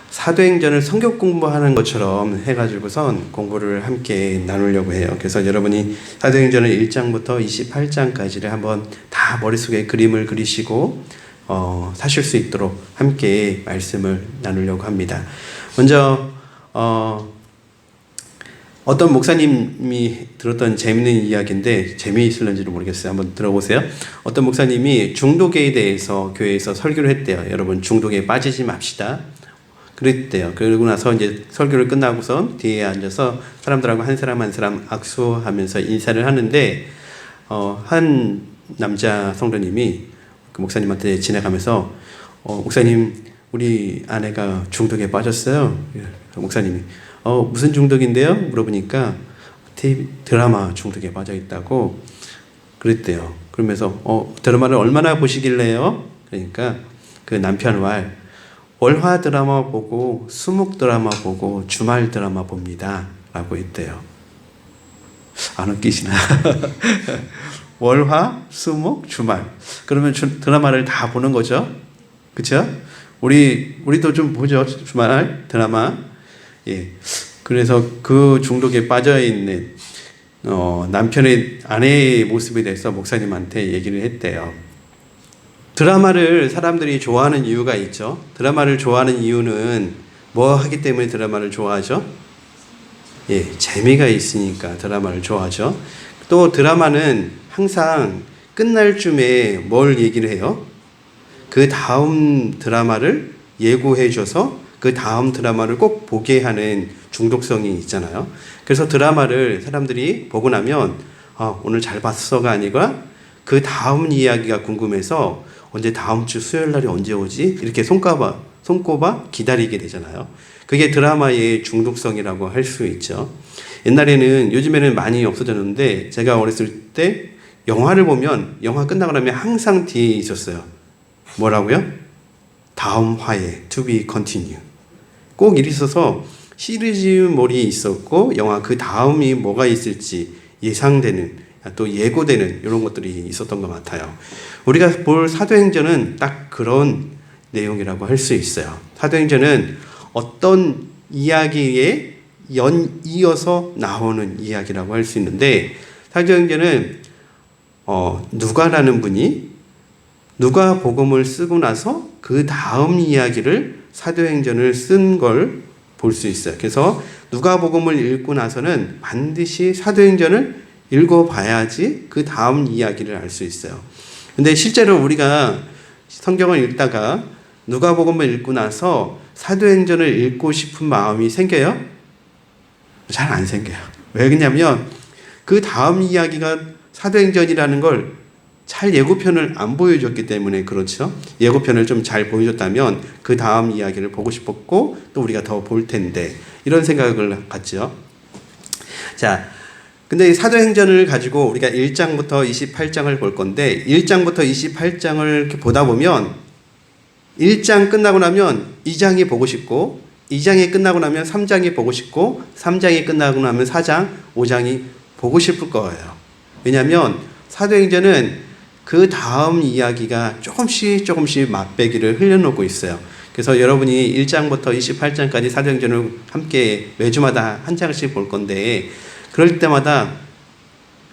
사도행전을 성경 공부하는 것처럼 해가지고선 공부를 함께 나누려고 해요. 그래서 여러분이 사도행전을 1장부터 28장까지를 한번 다 머릿속에 그림을 그리시고 사실 수 있도록 함께 말씀을 나누려고 합니다. 먼저 어떤 목사님이 들었던 재미있는 이야기인데 재미있을는지도 모르겠어요. 한번 들어보세요. 어떤 목사님이 중독에 대해서 교회에서 설교를 했대요. 여러분 중독에 빠지지 맙시다. 그랬대요. 그러고 나서 이제 설교를 끝나고서 뒤에 앉아서 사람들하고 한 사람 한 사람 악수하면서 인사를 하는데 한 남자 성도님이 그 목사님한테 지나가면서 목사님 우리 아내가 중독에 빠졌어요. 목사님이 무슨 중독인데요? 물어보니까 드라마 중독에 빠져 있다고 그랬대요. 그러면서 드라마를 얼마나 보시길래요? 그러니까 그 남편 월화 드라마 보고 수목 드라마 보고 주말 드라마 봅니다 라고 했대요. 안 웃기시나? 월화 수목 주말 그러면 드라마를 다 보는 거죠. 그쵸? 우리도 좀 보죠. 주말 드라마. 예. 그래서 그 중독에 빠져 있는 남편의 아내의 모습에 대해서 목사님한테 얘기를 했대요. 드라마를 사람들이 좋아하는 이유가 있죠. 드라마를 좋아하는 이유는 뭐 하기 때문에 드라마를 좋아하죠? 예, 재미가 있으니까 드라마를 좋아하죠. 또 드라마는 항상 끝날 쯤에 뭘 얘기를 해요? 그 다음 드라마를 예고해줘서 그 다음 드라마를 꼭 보게 하는 중독성이 있잖아요. 그래서 드라마를 사람들이 보고 나면 오늘 잘 봤어가 아니라 그 다음 이야기가 궁금해서 언제 다음 주 수요일 날이 언제 오지? 이렇게 손꼽아 기다리게 되잖아요. 그게 드라마의 중독성이라고 할 수 있죠. 옛날에는 요즘에는 많이 없어졌는데 제가 어렸을 때 영화를 보면 영화 끝나고 나면 항상 뒤에 있었어요. 뭐라고요? 다음 화에 to be continue. 꼭 이리 있어서 시리즈물이 있었고 영화 그 다음이 뭐가 있을지 예상되는 또 예고되는 이런 것들이 있었던 것 같아요. 우리가 볼 사도행전은 딱 그런 내용이라고 할 수 있어요. 사도행전은 어떤 이야기에 이어서 나오는 이야기라고 할 수 있는데 사도행전은 누가라는 분이 누가복음을 쓰고 나서 그 다음 이야기를 사도행전을 쓴 걸 볼 수 있어요. 그래서 누가복음을 읽고 나서는 반드시 사도행전을 읽어봐야지 그 다음 이야기를 알 수 있어요. 근데 실제로 우리가 성경을 읽다가 누가복음을 읽고 나서 사도행전을 읽고 싶은 마음이 생겨요? 잘 안 생겨요. 왜 그러냐면 그 다음 이야기가 사도행전이라는 걸 잘 예고편을 안 보여줬기 때문에 그렇죠. 예고편을 좀 잘 보여줬다면 그 다음 이야기를 보고 싶었고 또 우리가 더 볼 텐데 이런 생각을 갖죠. 자, 근데 사도행전을 가지고 우리가 1장부터 28장을 볼 건데 1장부터 28장을 이렇게 보다 보면 1장 끝나고 나면 2장이 보고 싶고 2장이 끝나고 나면 3장이 보고 싶고 3장이 끝나고 나면 4장, 5장이 보고 싶을 거예요. 왜냐하면 사도행전은 그 다음 이야기가 조금씩 맛배기를 흘려놓고 있어요. 그래서 여러분이 1장부터 28장까지 사도행전을 함께 매주마다 한 장씩 볼 건데 그럴 때마다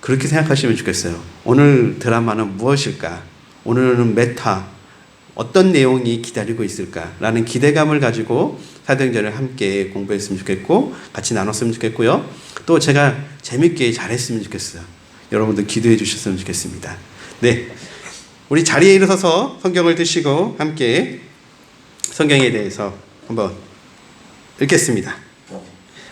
그렇게 생각하시면 좋겠어요. 오늘 드라마는 무엇일까? 오늘은 메타 어떤 내용이 기다리고 있을까라는 기대감을 가지고 사도행전을 함께 공부했으면 좋겠고 같이 나눴으면 좋겠고요. 또 제가 재밌게 잘했으면 좋겠어요. 여러분들 기도해 주셨으면 좋겠습니다. 네, 우리 자리에 일어서서 성경을 드시고 함께 성경에 대해서 한번 읽겠습니다.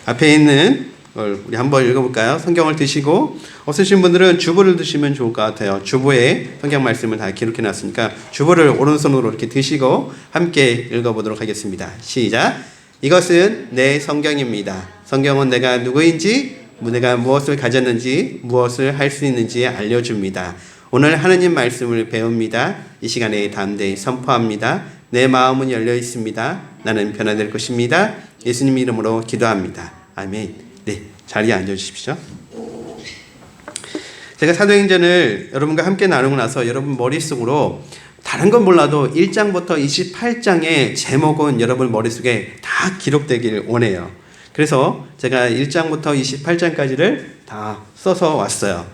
앞에 있는 걸 우리 한번 읽어볼까요? 성경을 드시고 없으신 분들은 주보를 드시면 좋을 것 같아요. 주보에 성경 말씀을 다 기록해 놨으니까 주보를 오른손으로 이렇게 드시고 함께 읽어보도록 하겠습니다. 시작. 이것은 내 성경입니다. 성경은 내가 누구인지, 내가 무엇을 가졌는지, 무엇을 할 수 있는지 알려줍니다. 오늘 하느님 말씀을 배웁니다. 이 시간에 담대히 선포합니다. 내 마음은 열려 있습니다. 나는 변화될 것입니다. 예수님 이름으로 기도합니다. 아멘. 네, 자리에 앉아주십시오. 제가 사도행전을 여러분과 함께 나누고 나서 여러분 머릿속으로 다른 건 몰라도 1장부터 28장의 제목은 여러분 머릿속에 다 기록되길 원해요. 그래서 제가 1장부터 28장까지를 다 써서 왔어요.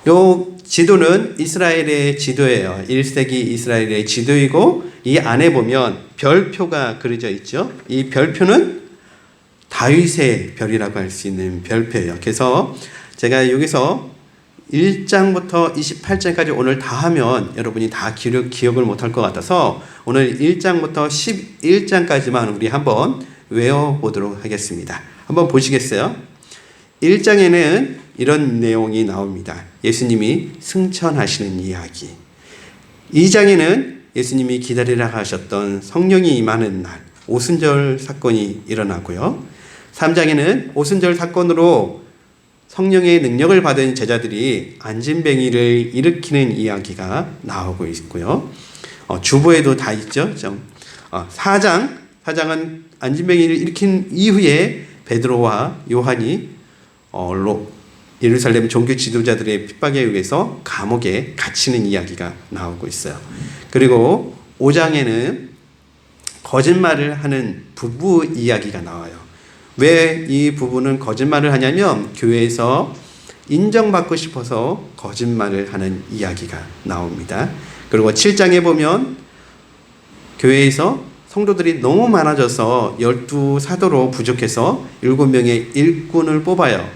요 지도는 이스라엘의 지도예요. 1세기 이스라엘의 지도이고 이 안에 보면 별표가 그려져 있죠. 이 별표는 다윗의 별이라고 할 수 있는 별표예요. 그래서 제가 여기서 1장부터 28장까지 오늘 다 하면 여러분이 다 기억을 못할 것 같아서 오늘 1장부터 11장까지만 우리 한번 외워보도록 하겠습니다. 한번 보시겠어요? 1장에는 이런 내용이 나옵니다. 예수님이 승천하시는 이야기. 2장에는 예수님이 기다리라 하셨던 성령이 임하는 날, 오순절 사건이 일어나고요. 3장에는 오순절 사건으로 성령의 능력을 받은 제자들이 안진뱅이를 일으키는 이야기가 나오고 있고요. 주보에도 다 있죠. 4장은 안진뱅이를 일으킨 이후에 베드로와 요한이 예루살렘 종교 지도자들의 핍박에 의해서 감옥에 갇히는 이야기가 나오고 있어요. 그리고 5장에는 거짓말을 하는 부부 이야기가 나와요. 왜 이 부부는 거짓말을 하냐면 교회에서 인정받고 싶어서 거짓말을 하는 이야기가 나옵니다. 그리고 7장에 보면 교회에서 성도들이 너무 많아져서 12사도로 부족해서 7명의 일꾼을 뽑아요.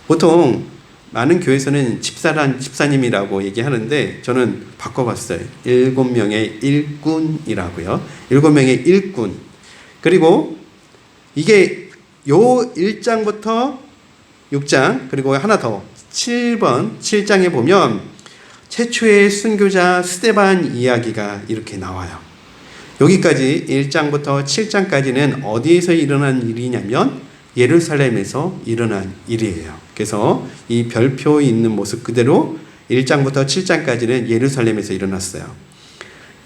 보통 많은 교회에서는 집사님이라고 얘기하는데 저는 바꿔봤어요. 7명의 일꾼이라고요. 7명의 일꾼. 그리고 이게 요 1장부터 6장 그리고 하나 더 7장에 보면 최초의 순교자 스데반 이야기가 이렇게 나와요. 여기까지 1장부터 7장까지는 어디에서 일어난 일이냐면 예루살렘에서 일어난 일이에요. 그래서 이 별표 있는 모습 그대로 1장부터 7장까지는 예루살렘에서 일어났어요.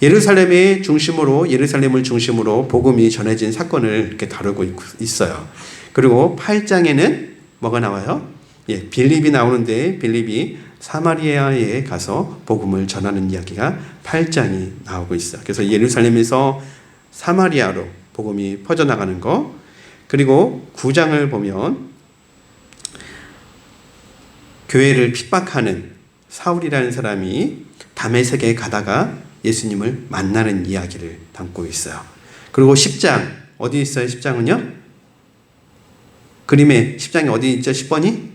예루살렘을 중심으로 복음이 전해진 사건을 이렇게 다루고 있어요. 그리고 8장에는 뭐가 나와요? 빌립이 나오는데 빌립이 사마리아에 가서 복음을 전하는 이야기가 8장이 나오고 있어요. 그래서 예루살렘에서 사마리아로 복음이 퍼져나가는 거. 그리고 9장을 보면 교회를 핍박하는 사울이라는 사람이 다메섹에 가다가 예수님을 만나는 이야기를 담고 있어요. 그리고 10장 어디 있어요? 10장은요? 그림에 10장이 어디 있죠? 10번이?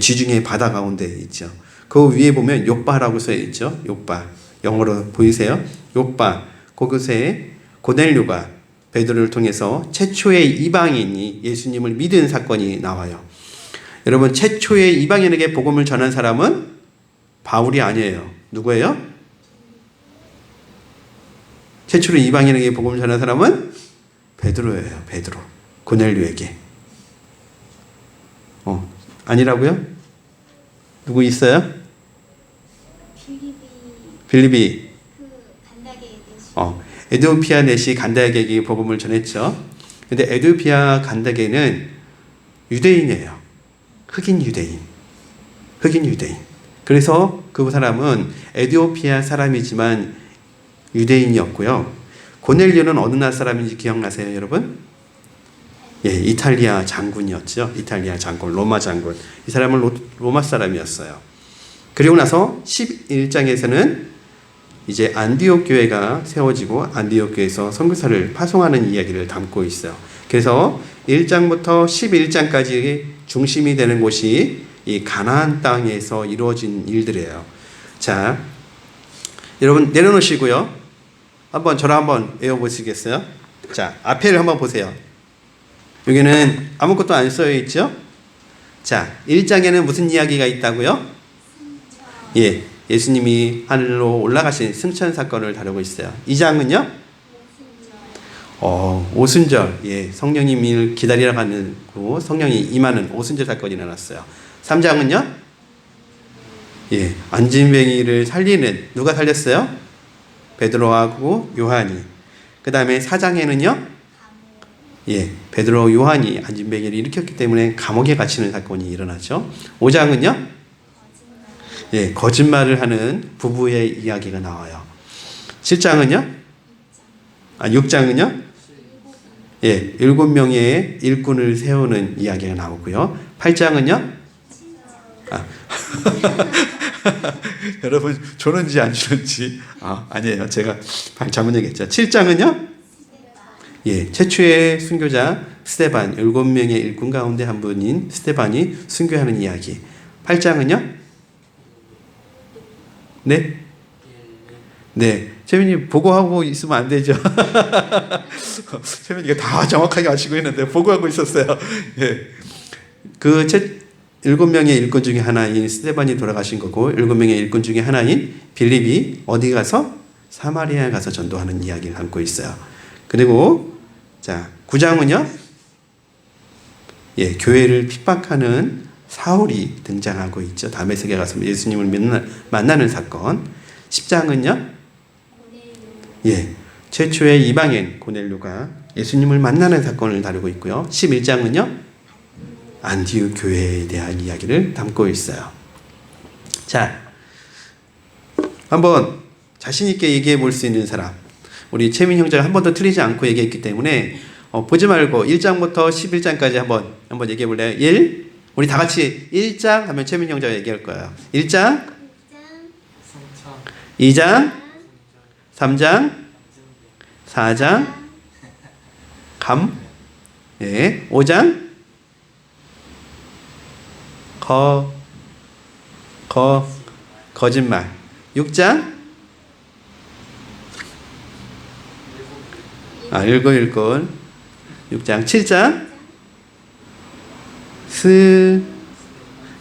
지중해 바다 가운데 있죠. 그 위에 보면 욥바라고 써 있죠. 욥바. 영어로 보이세요? 욥바. 그곳에 고넬료가 베드로를 통해서 최초의 이방인이 예수님을 믿은 사건이 나와요. 여러분, 최초의 이방인에게 복음을 전한 사람은 바울이 아니에요. 누구예요? 최초로 이방인에게 복음을 전한 사람은 베드로예요. 베드로. 고넬료에게. 아니라고요? 누구 있어요? 빌립이. 에디오피아 내시 간다게에게 복음을 전했죠. 근데 에디오피아 간다게는 유대인이에요. 흑인 유대인. 그래서 그 사람은 에디오피아 사람이지만 유대인이었고요. 고넬료는 어느 나라 사람인지 기억나세요, 여러분? 이탈리아 장군이었죠. 이탈리아 장군, 로마 장군. 이 사람은 로마 사람이었어요. 그리고 나서 11장에서는 이제 안디옥 교회가 세워지고 안디옥 교회에서 선교사를 파송하는 이야기를 담고 있어요. 그래서 1장부터 11장까지 중심이 되는 곳이 이 가나안 땅에서 이루어진 일들이에요. 자, 여러분 내려놓으시고요. 저를 한번 외워보시겠어요? 자, 앞에를 한번 보세요. 여기는 아무것도 안 써여 있죠? 자, 1장에는 무슨 이야기가 있다고요? 예수님이 하늘로 올라가신 승천 사건을 다루고 있어요. 2장은요? 오순절. 성령님을 기다리러 가는 성령이 임하는 오순절 사건이 일어났어요. 3장은요? 안진뱅이를 살리는 누가 살렸어요? 베드로하고 요한이. 그 다음에 4장에는요? 베드로 요한이 안진뱅이를 일으켰기 때문에 감옥에 갇히는 사건이 일어났죠. 5장은요? 예, 거짓말을 하는 부부의 이야기가 나와요. 7장은요? 6장은요? 예, 7명의 일꾼을 세우는 이야기가 나오고요. 8장은요? 여러분 조는지 안 주는지 아니에요. 제가 잘못 얘기했죠. 7장은요? 예, 최초의 순교자 스데반 7명의 일꾼 가운데 한 분인 스데반이 순교하는 이야기. 8장은요? 네? 네. 최민이 보고하고 있으면 안 되죠. 최민이가 다 정확하게 아시고 있는데 보고하고 있었어요. 예. 그 7명의 일꾼 중에 하나인 스데반이 돌아가신 거고 7명의 일꾼 중에 하나인 빌립이 어디 가서 사마리아에 가서 전도하는 이야기를 담고 있어요. 그리고 자 9장은요. 예, 교회를 핍박하는 사울이 등장하고 있죠. 다메섹에 가서 예수님을 만나는 사건. 10장은요. 예, 최초의 이방인 고넬료가 예수님을 만나는 사건을 다루고 있고요. 11장은요. 안디옥 교회에 대한 이야기를 담고 있어요. 자, 한번 자신 있게 얘기해 볼 수 있는 사람. 우리 최민 형제가 한 번도 틀리지 않고 얘기했기 때문에 보지 말고 1장부터 11장까지 한번 얘기해 볼래요? 1. 우리 다 같이 1장 하면 최민 형제가 얘기할 거예요. 1장, 2장, 3장, 4장, 예, 5장, 거짓말. 6장, 일꾼. 6장, 7장,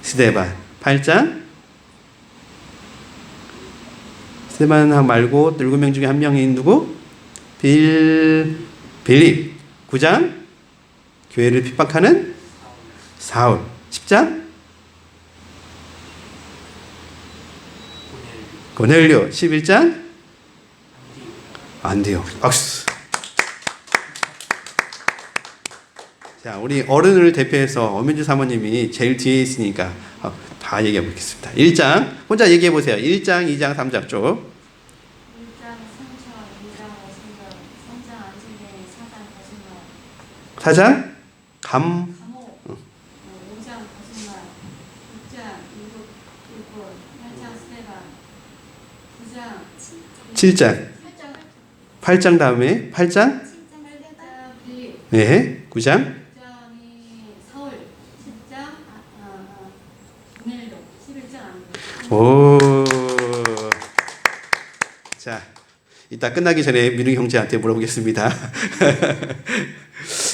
스데반. 8장, 스데반 말고 7명 중에 한 명이 누구? 빌립. 9장, 교회를 핍박하는 사울. 10장, 고넬료. 11장, 안디옥. 박수. 자, 우리 어른을 대표해서 엄민주 사모님이 제일 뒤에 있으니까 다 얘기해 보겠습니다. 1장 혼자 얘기해 보세요. 1장, 2장, 3장 쪽. 1장 상처, 2장 오순절, 3장 안진뱅이, 4장 거짓말. 4장 감옥. 5장 거짓말. 6장 일꾼, 8장 스데반. 9장 7장 8장 다음에 8장 빌립. 네 9장 9장이 사울. 10장 고넬료. 11장 오. 자, 이따 끝나기 전에 민웅 형제한테 물어보겠습니다.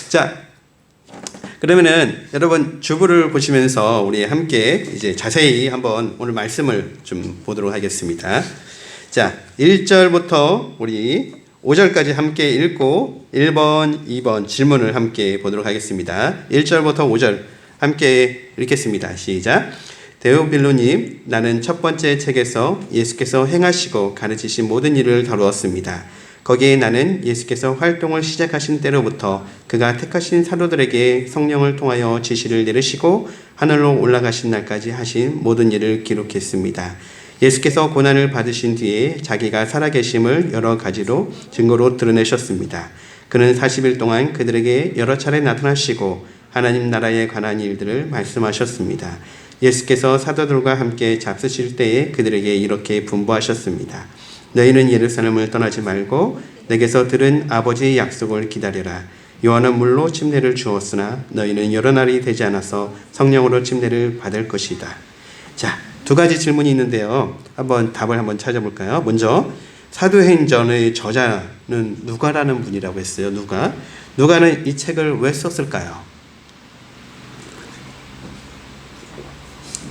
자, 그러면은 여러분 주부를 보시면서 우리 함께 이제 자세히 한번 오늘 말씀을 좀 보도록 하겠습니다. 자, 1절부터 우리 5절까지 함께 읽고 1번, 2번 질문을 함께 보도록 하겠습니다. 1절부터 5절 함께 읽겠습니다. 시작. 데오빌로님, 나는 첫 번째 책에서 예수께서 행하시고 가르치신 모든 일을 다루었습니다. 거기에 나는 예수께서 활동을 시작하신 때로부터 그가 택하신 사도들에게 성령을 통하여 지시를 내리시고 하늘로 올라가신 날까지 하신 모든 일을 기록했습니다. 예수께서 고난을 받으신 뒤에 자기가 살아계심을 여러 가지로 증거로 드러내셨습니다. 그는 40일 동안 그들에게 여러 차례 나타나시고 하나님 나라에 관한 일들을 말씀하셨습니다. 예수께서 사도들과 함께 잡수실 때에 그들에게 이렇게 분부하셨습니다. 너희는 예루살렘을 떠나지 말고 내게서 들은 아버지의 약속을 기다려라. 요한은 물로 침례를 주었으나 너희는 여러 날이 되지 않아서 성령으로 침례를 받을 것이다. 자, 두 가지 질문이 있는데요. 한번 답을 한번 찾아볼까요? 먼저 사도행전의 저자는 누가라는 분이라고 했어요. 누가는 이 책을 왜 썼을까요?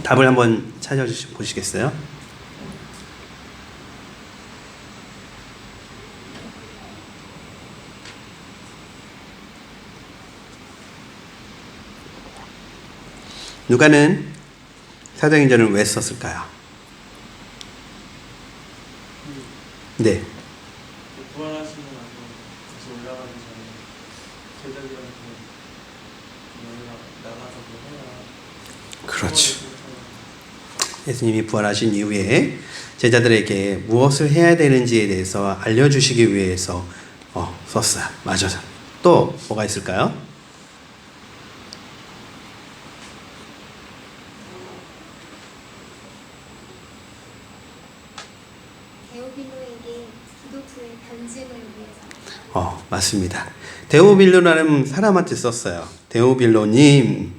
답을 한번 찾아보시겠어요? 누가는 사도행전을 왜 썼을까요? 네. 부활하시고 나서 다시 올라가기 전에 제자들한테 너희가 나가서 뭐 해라. 그렇죠. 예수님이 부활하신 이후에 제자들에게 무엇을 해야 되는지에 대해서 알려주시기 위해서 썼어요. 맞아요. 또 뭐가 있을까요? 데오빌로에게 기독교의 변증을 위해서. 맞습니다. 데오빌로라는 사람한테 썼어요. 데오빌로님,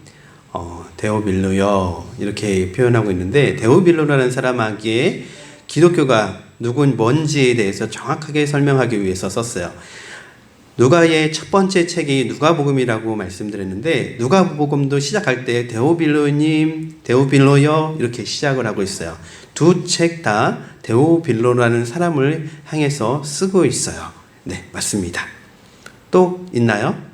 데오빌로요 이렇게 표현하고 있는데 데오빌로라는 사람에게 기독교가 뭔지에 대해서 정확하게 설명하기 위해서 썼어요. 누가의 첫 번째 책이 누가복음이라고 말씀드렸는데 누가복음도 시작할 때 데오빌로님, 데오빌로요 이렇게 시작을 하고 있어요. 두 책 다 데오빌로라는 사람을 향해서 쓰고 있어요. 네, 맞습니다. 또 있나요?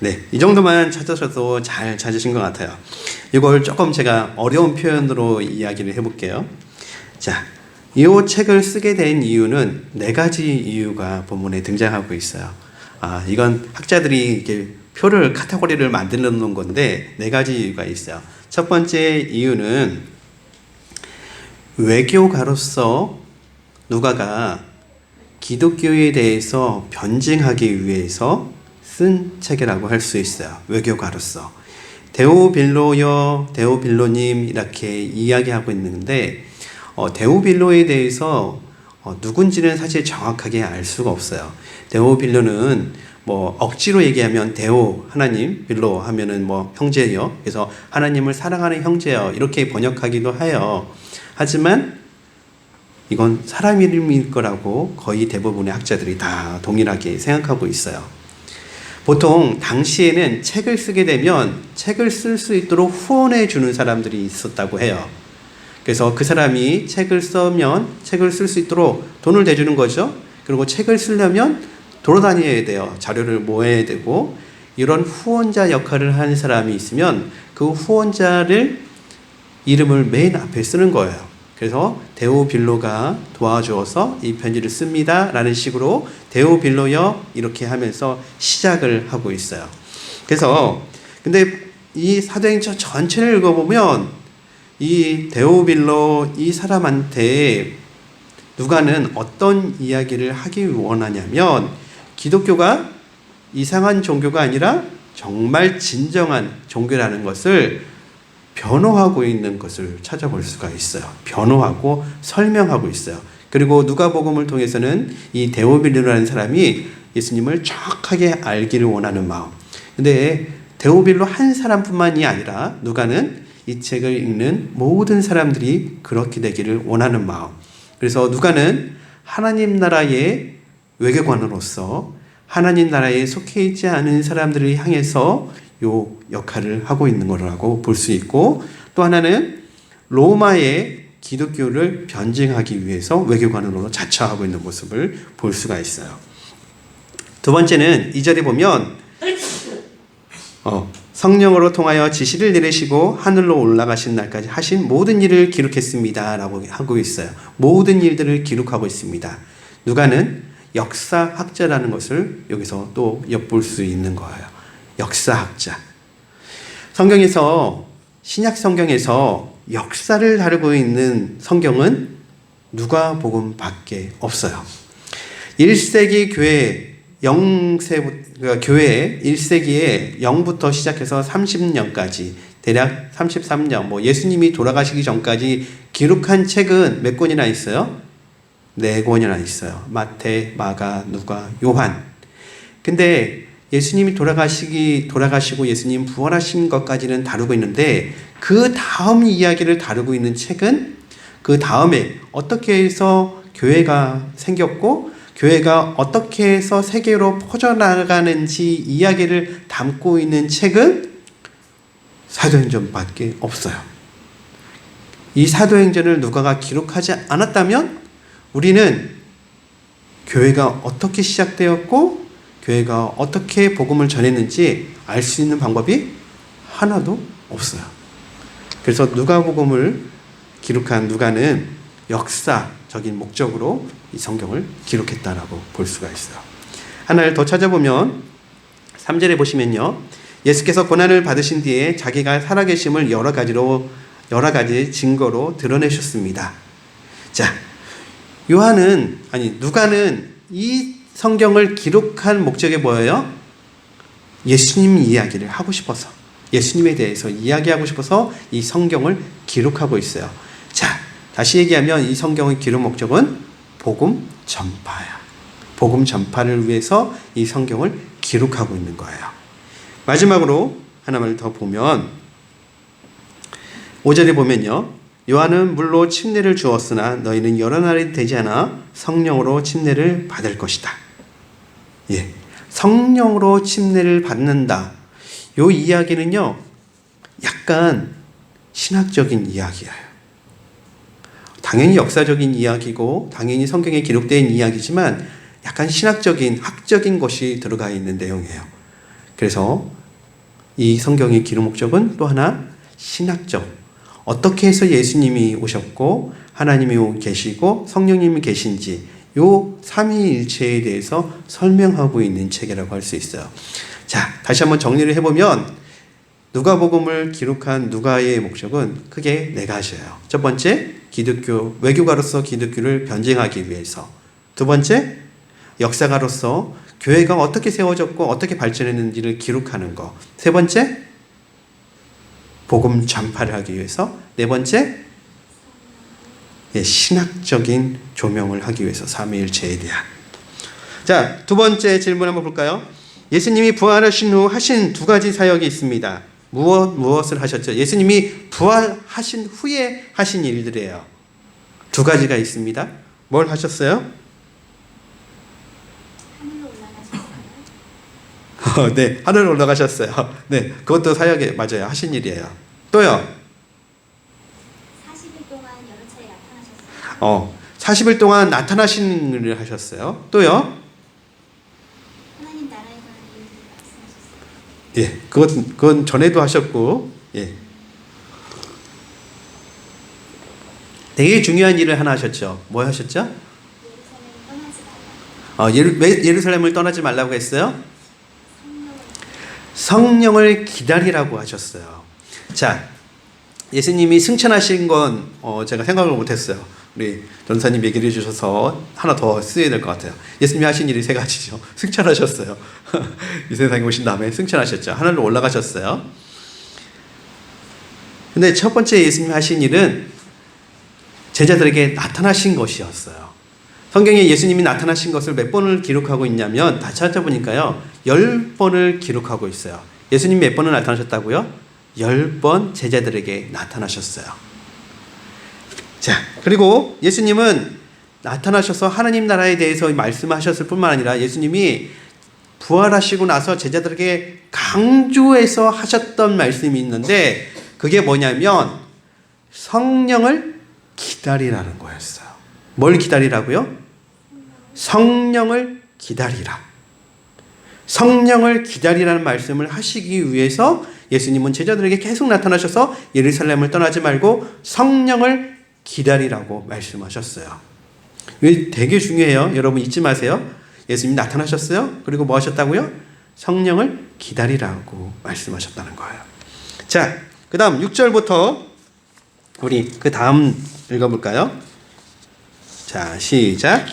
네, 이 정도만 찾으셔도 잘 찾으신 것 같아요. 이걸 조금 제가 어려운 표현으로 이야기를 해볼게요. 자, 이 책을 쓰게 된 이유는 4가지 이유가 본문에 등장하고 있어요. 이건 학자들이 이렇게 카테고리를 만들어 놓은 건데 4가지 이유가 있어요. 첫 번째 이유는 외교가로서 누가가 기독교에 대해서 변증하기 위해서 쓴 책이라고 할 수 있어요. 외교가로서. 데오빌로요, 데오빌로님 이렇게 이야기하고 있는데 데오빌로에 대해서 누군지는 사실 정확하게 알 수가 없어요. 데오빌로는 억지로 얘기하면 데오 하나님, 빌로 하면은 형제요. 그래서 하나님을 사랑하는 형제요. 이렇게 번역하기도 해요. 하지만 이건 사람 이름일 거라고 거의 대부분의 학자들이 다 동일하게 생각하고 있어요. 보통 당시에는 책을 쓰게 되면 책을 쓸 수 있도록 후원해 주는 사람들이 있었다고 해요. 그래서 그 사람이 책을 쓰면 책을 쓸 수 있도록 돈을 대주는 거죠. 그리고 책을 쓰려면 돌아다녀야 돼요. 자료를 모아야 되고 이런 후원자 역할을 하는 사람이 있으면 그 후원자를 이름을 맨 앞에 쓰는 거예요. 그래서 데오빌로가 도와주어서 이 편지를 씁니다 라는 식으로 데오빌로여 이렇게 하면서 시작을 하고 있어요. 그래서 근데 이 사도행전 전체를 읽어보면 이 데오빌로 이 사람한테 누가는 어떤 이야기를 하기 원하냐면 기독교가 이상한 종교가 아니라 정말 진정한 종교라는 것을 변호하고 있는 것을 찾아볼 수가 있어요. 변호하고 설명하고 있어요. 그리고 누가복음을 통해서는 이 데오빌로라는 사람이 예수님을 정확하게 알기를 원하는 마음. 근데 데오빌로 한 사람뿐만이 아니라 누가는 이 책을 읽는 모든 사람들이 그렇게 되기를 원하는 마음. 그래서 누가는 하나님 나라의 외교관으로서 하나님 나라에 속해 있지 않은 사람들을 향해서 요 역할을 하고 있는 거라고 볼 수 있고 또 하나는 로마의 기독교를 변증하기 위해서 외교관으로 자처하고 있는 모습을 볼 수가 있어요. 두 번째는 2절에 보면 성령으로 통하여 지시를 내리시고 하늘로 올라가신 날까지 하신 모든 일을 기록했습니다 라고 하고 있어요. 모든 일들을 기록하고 있습니다. 누가는 역사학자라는 것을 여기서 또 엿볼 수 있는 거예요. 역사학자. 성경에서 신약 성경에서 역사를 다루고 있는 성경은 누가복음밖에 없어요. 1세기 교회 교회 1세기에 0부터 시작해서 30년까지 대략 33년 예수님이 돌아가시기 전까지 기록한 책은 몇 권이나 있어요? 4권이나 있어요. 마태, 마가, 누가, 요한. 근데 예수님이 돌아가시고 예수님 부활하신 것까지는 다루고 있는데 그 다음 이야기를 다루고 있는 책은 그 다음에 어떻게 해서 교회가 생겼고 교회가 어떻게 해서 세계로 퍼져나가는지 이야기를 담고 있는 책은 사도행전밖에 없어요. 이 사도행전을 누가가 기록하지 않았다면 우리는 교회가 어떻게 시작되었고 교회가 어떻게 복음을 전했는지 알 수 있는 방법이 하나도 없어요. 그래서 누가복음을 기록한 누가는 역사적인 목적으로 이 성경을 기록했다라고 볼 수가 있어요. 하나를 더 찾아보면 3절에 보시면요. 예수께서 고난을 받으신 뒤에 자기가 살아계심을 여러 가지 증거로 드러내셨습니다. 자, 누가는 이 성경을 기록한 목적이 뭐예요? 예수님 이야기를 하고 싶어서, 예수님에 대해서 이야기하고 싶어서 이 성경을 기록하고 있어요. 자, 다시 얘기하면 이 성경의 기록 목적은 복음 전파야. 복음 전파를 위해서 이 성경을 기록하고 있는 거예요. 마지막으로 하나만 더 보면 5절에 보면요. 요한은 물로 침례를 주었으나 너희는 여러 날이 되지 않아 성령으로 침례를 받을 것이다. 예, 성령으로 침례를 받는다. 요 이야기는요. 약간 신학적인 이야기예요. 당연히 역사적인 이야기고 당연히 성경에 기록된 이야기지만 약간 신학적인 학적인 것이 들어가 있는 내용이에요. 그래서 이 성경의 기록 목적은 또 하나 신학적. 어떻게 해서 예수님이 오셨고 하나님이 계시고 성령님이 계신지 요 삼위일체에 대해서 설명하고 있는 책이라고 할 수 있어요. 자, 다시 한번 정리를 해보면 누가복음을 기록한 누가의 목적은 크게 네 가지예요. 첫 번째, 기독교 외교가로서 기독교를 변증하기 위해서. 두 번째, 역사가로서 교회가 어떻게 세워졌고 어떻게 발전했는지를 기록하는 거. 세 번째, 복음 전파를 하기 위해서. 네 번째, 신학적인 조명을 하기 위해서 삼위일체에 대한. 자, 두 번째 질문 한번 볼까요? 예수님이 부활하신 후 하신 두 가지 사역이 있습니다. 무엇을 하셨죠? 예수님이 부활하신 후에 하신 일들이에요. 두 가지가 있습니다. 뭘 하셨어요? 하늘로 올라가셨어요. 네, 하늘로 올라가셨어요. 네, 그것도 사역에 맞아요. 하신 일이에요. 또요? 40일 동안 여러 차례 나타나셨어요. 40일 동안 나타나시는 일을 하셨어요. 또요? 하나님 나라에 관한 이유를 말씀하셨어요. 예, 그건 전에도 하셨고, 예. 되게 중요한 일을 하나 하셨죠. 뭐 하셨죠? 예루살렘 떠나지 말라. 왜 예루살렘을 떠나지 말라고 했어요? 성령을 성령을 기다리라고 하셨어요. 자, 예수님이 승천하신 건 제가 생각을 못했어요. 우리 전사님 얘기를 해주셔서 하나 더 쓰여야 될 것 같아요. 예수님이 하신 일이 세 가지죠. 승천하셨어요. 이 세상에 오신 다음에 승천하셨죠. 하늘로 올라가셨어요. 근데 첫 번째 예수님이 하신 일은 제자들에게 나타나신 것이었어요. 성경에 예수님이 나타나신 것을 몇 번을 기록하고 있냐면 다 찾아보니까요. 10번을 기록하고 있어요. 예수님 몇 번을 나타나셨다고요? 10번 제자들에게 나타나셨어요. 자, 그리고 예수님은 나타나셔서 하나님 나라에 대해서 말씀하셨을 뿐만 아니라 예수님이 부활하시고 나서 제자들에게 강조해서 하셨던 말씀이 있는데 그게 뭐냐면 성령을 기다리라는 거였어요. 뭘 기다리라고요? 성령을 기다리라. 성령을 기다리라는 말씀을 하시기 위해서 예수님은 제자들에게 계속 나타나셔서 예루살렘을 떠나지 말고 성령을 기다리라고 말씀하셨어요. 이게 되게 중요해요. 여러분 잊지 마세요. 예수님이 나타나셨어요. 그리고 뭐 하셨다고요? 성령을 기다리라고 말씀하셨다는 거예요. 자, 그 다음 6절부터 우리 그 다음 읽어볼까요? 자, 시작.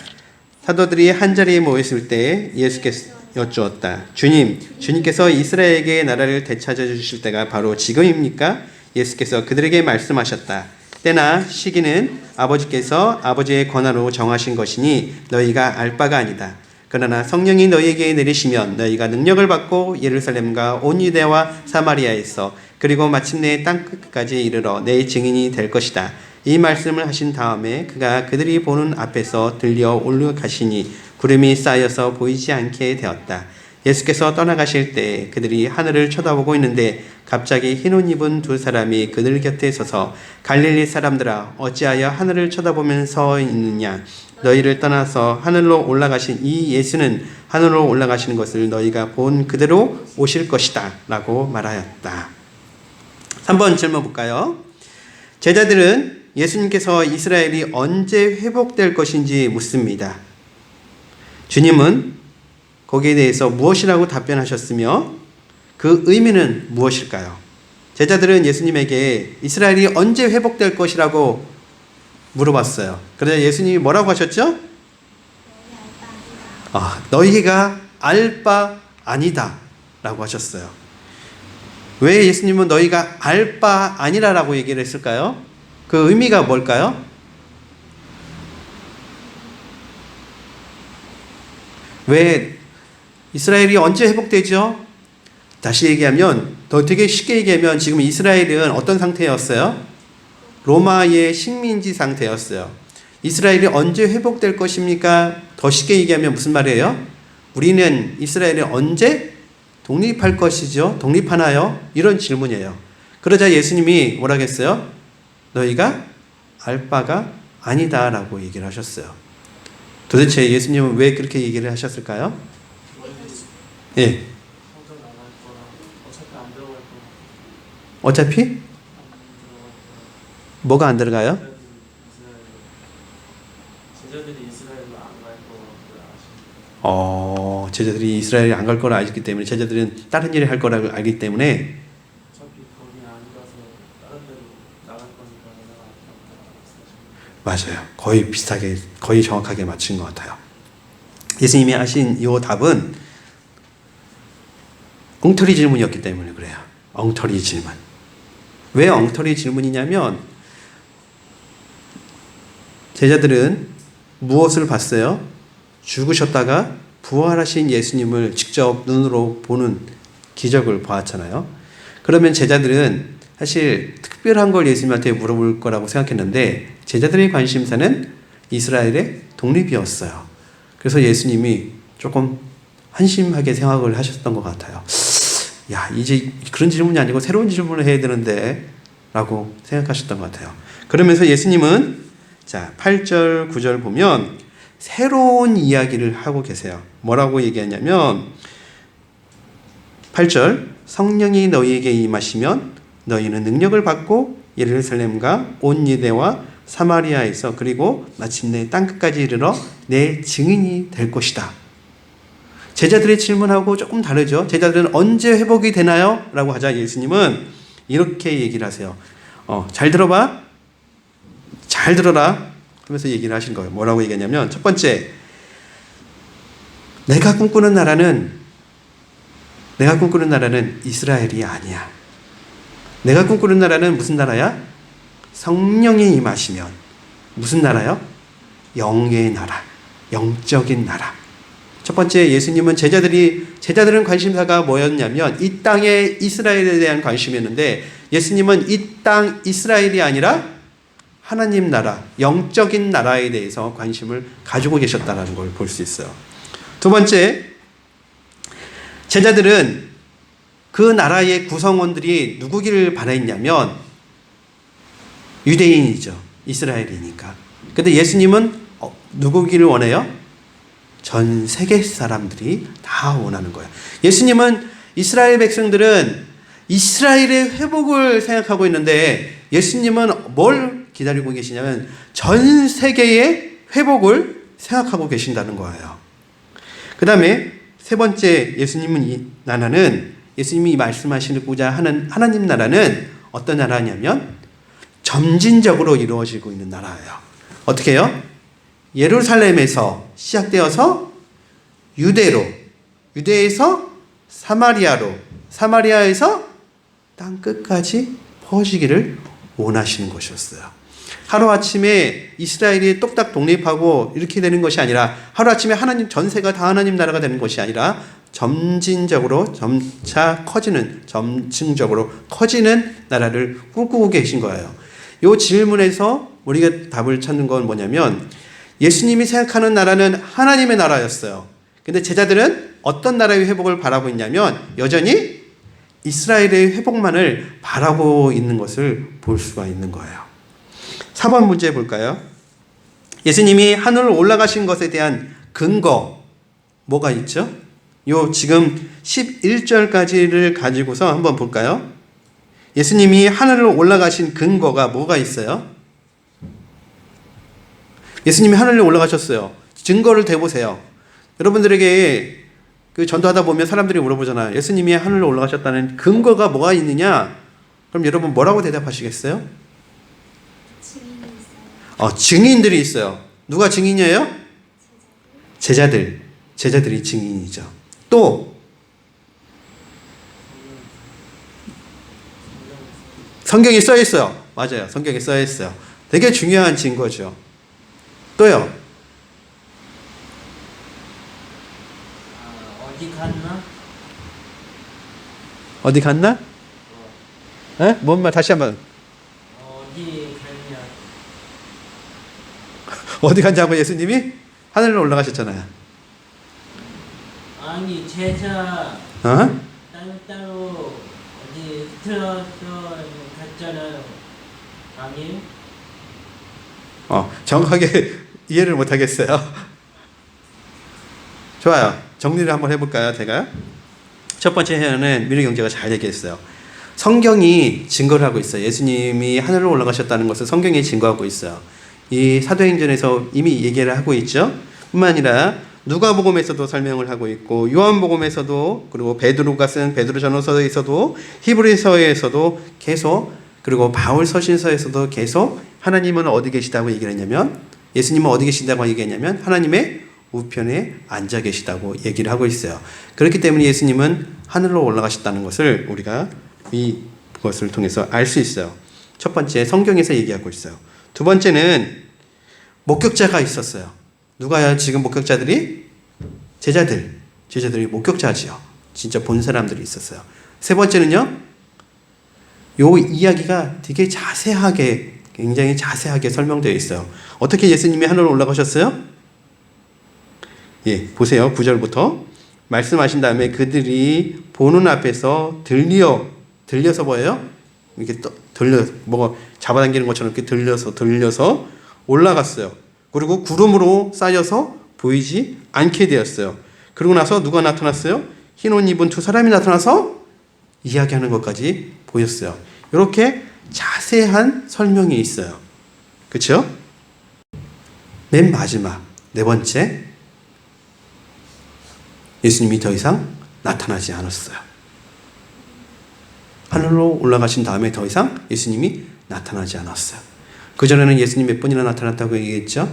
사도들이 한자리에 모였을 때 예수께서 여쭈었다. 주님께서 이스라엘에게 나라를 되찾아 주실 때가 바로 지금입니까? 예수께서 그들에게 말씀하셨다. 때나 시기는 아버지께서 아버지의 권한으로 정하신 것이니 너희가 알 바가 아니다. 그러나 성령이 너희에게 내리시면 너희가 능력을 받고 예루살렘과 온 유대와 사마리아에서 그리고 마침내 땅 끝까지 이르러 내 증인이 될 것이다. 이 말씀을 하신 다음에 그가 그들이 보는 앞에서 들려 올라가시니 구름이 쌓여서 보이지 않게 되었다. 예수께서 떠나가실 때 그들이 하늘을 쳐다보고 있는데 갑자기 흰옷 입은 두 사람이 그들 곁에 서서 갈릴리 사람들아 어찌하여 하늘을 쳐다보면서 있느냐. 너희를 떠나서 하늘로 올라가신 이 예수는 하늘로 올라가시는 것을 너희가 본 그대로 오실 것이다 라고 말하였다. 3번 질문 볼까요? 제자들은 예수님께서 이스라엘이 언제 회복될 것인지 묻습니다. 주님은 거기에 대해서 무엇이라고 답변하셨으며 그 의미는 무엇일까요? 제자들은 예수님에게 이스라엘이 언제 회복될 것이라고 물어봤어요. 그러자 예수님이 뭐라고 하셨죠? 너희가 알 바 아니다 라고 하셨어요. 왜 예수님은 너희가 알 바 아니라라고 얘기를 했을까요? 그 의미가 뭘까요? 왜 이스라엘이 언제 회복되죠? 다시 얘기하면, 더 되게 쉽게 얘기하면 지금 이스라엘은 어떤 상태였어요? 로마의 식민지 상태였어요. 이스라엘이 언제 회복될 것입니까? 더 쉽게 얘기하면 무슨 말이에요? 우리는 이스라엘이 언제 독립할 것이죠? 독립하나요? 이런 질문이에요. 그러자 예수님이 뭐라고 했어요? 너희가 알 바가 아니다 라고 얘기를 하셨어요. 도대체 예수님은 왜 그렇게 얘기를 하셨을까요? 예. 성전 안 할 거라 어차피 안 들어갈 거라 어차피 안 들어갈 거라 뭐가 안 들어가요? 제자들이 이스라엘로 안 갈 거라고 아십니까? 제자들이 이스라엘에 안 갈 거를 알기 때문에 제자들은 다른 일을 할 거라고 알기 때문에 어차피 거기 안 가서 다른 데로 나갈 거니까 내가 안 맞아요. 거의 비슷하게 거의 정확하게 맞춘 것 같아요. 예수님이 하신 이 답은 엉터리 질문이었기 때문에 그래요. 엉터리 질문. 왜 엉터리 질문이냐면 제자들은 무엇을 봤어요? 죽으셨다가 부활하신 예수님을 직접 눈으로 보는 기적을 보았잖아요. 그러면 제자들은 사실 특별한 걸 예수님한테 물어볼 거라고 생각했는데 제자들의 관심사는 이스라엘의 독립이었어요. 그래서 예수님이 조금 한심하게 생각을 하셨던 것 같아요. 야, 이제 그런 질문이 아니고 새로운 질문을 해야 되는데 라고 생각하셨던 것 같아요. 그러면서 예수님은 자 8절 9절 보면 새로운 이야기를 하고 계세요. 뭐라고 얘기하냐면 8절 성령이 너희에게 임하시면 너희는 능력을 받고 예루살렘과 온 유대와 사마리아에서 그리고 마침내 땅끝까지 이르러 내 증인이 될 것이다. 제자들의 질문하고 조금 다르죠. 제자들은 언제 회복이 되나요? 라고 하자 예수님은 이렇게 얘기를 하세요. 잘 들어봐. 잘 들어라. 하면서 얘기를 하신 거예요. 뭐라고 얘기하냐면 첫 번째, 내가 꿈꾸는 나라는 이스라엘이 아니야. 내가 꿈꾸는 나라는 무슨 나라야? 성령이 임하시면 무슨 나라요? 영의 나라, 영적인 나라. 첫 번째, 예수님은 제자들은 관심사가 뭐였냐면 이 땅의 이스라엘에 대한 관심이었는데 예수님은 이 땅 이스라엘이 아니라 하나님 나라, 영적인 나라에 대해서 관심을 가지고 계셨다는 걸 볼 수 있어요. 두 번째, 제자들은 그 나라의 구성원들이 누구기를 바랬냐면 유대인이죠. 이스라엘이니까. 근데 예수님은 누구기를 원해요? 전 세계 사람들이 다 원하는 거예요. 예수님은 이스라엘 백성들은 이스라엘의 회복을 생각하고 있는데 예수님은 뭘 기다리고 계시냐면 전 세계의 회복을 생각하고 계신다는 거예요. 그 다음에 세 번째 예수님이 말씀하시고자 하는 하나님 나라는 어떤 나라냐면 점진적으로 이루어지고 있는 나라예요. 어떻게 해요? 예루살렘에서 시작되어서 유대에서 사마리아로, 사마리아에서 땅 끝까지 퍼지기를 원하시는 것이었어요. 하루아침에 이스라엘이 똑딱 독립하고 이렇게 되는 것이 아니라 하루아침에 전세가 다 하나님 나라가 되는 것이 아니라 점진적으로 점층적으로 커지는 나라를 꿈꾸고 계신 거예요. 이 질문에서 우리가 답을 찾는 건 뭐냐면 예수님이 생각하는 나라는 하나님의 나라였어요. 근데 제자들은 어떤 나라의 회복을 바라고 있냐면 여전히 이스라엘의 회복만을 바라고 있는 것을 볼 수가 있는 거예요. 4번 문제 볼까요? 예수님이 하늘로 올라가신 것에 대한 근거 뭐가 있죠? 요 지금 11절까지를 가지고서 한번 볼까요? 예수님이 하늘로 올라가신 근거가 뭐가 있어요? 예수님이 하늘로 올라가셨어요. 증거를 대보세요. 여러분들에게 그 전도하다 보면 사람들이 물어보잖아요. 예수님이 하늘로 올라가셨다는 근거가 뭐가 있느냐? 그럼 여러분 뭐라고 대답하시겠어요? 증인이 있어요. 증인들이 있어요. 누가 증인이에요? 제자들이 증인이죠. 또 성경에 써 있어요. 맞아요. 성경에 써 있어요. 되게 중요한 증거죠. 또요. 어디 갔나? 어디 갔나? 에? 뭔 말 다시 한번. 어디 갔냐? 어디 갔냐고 예수님이 하늘로 올라가셨잖아요. 아니 제자 어? 따로 어디 틀어서 갔잖아요. 아니에요? 정확하게 이해를 못 하겠어요. 좋아요. 정리를 한번 해볼까요, 제가? 첫 번째 해는 미래 경제가 잘 얘기했어요. 성경이 증거를 하고 있어요. 예수님이 하늘로 올라가셨다는 것을 성경이 증거하고 있어요. 이 사도행전에서 이미 얘기를 하고 있죠. 뿐만 아니라 누가복음에서도 설명을 하고 있고 요한복음에서도 그리고 베드로가 쓴 베드로전서에서도 히브리서에서도 계속 그리고 바울 서신서에서도 계속 하나님은 어디 계시다고 얘기를 했냐면 예수님은 어디 계신다고 얘기했냐면 하나님의 우편에 앉아 계시다고 얘기를 하고 있어요. 그렇기 때문에 예수님은 하늘로 올라가셨다는 것을 우리가 이것을 통해서 알 수 있어요. 첫 번째 성경에서 얘기하고 있어요. 두 번째는 목격자가 있었어요. 누가요? 지금 목격자들이 제자들이 목격자지요. 진짜 본 사람들이 있었어요. 세 번째는요. 요 이야기가 되게 자세하게 굉장히 자세하게 설명되어 있어요. 어떻게 예수님이 하늘로 올라가셨어요? 예, 보세요. 9절부터 말씀하신 다음에 그들이 보는 앞에서 들려서 뭐예요? 이렇게 뭐 잡아당기는 것처럼 이렇게 들려서 올라갔어요. 그리고 구름으로 쌓여서 보이지 않게 되었어요. 그러고 나서 누가 나타났어요? 흰 옷 입은 두 사람이 나타나서 이야기하는 것까지 보였어요. 이렇게 자세한 설명이 있어요. 그렇죠? 맨 마지막 네 번째 예수님이 더 이상 나타나지 않았어요. 하늘로 올라가신 다음에 더 이상 예수님이 나타나지 않았어요. 그전에는 예수님 몇 번이나 나타났다고 얘기했죠?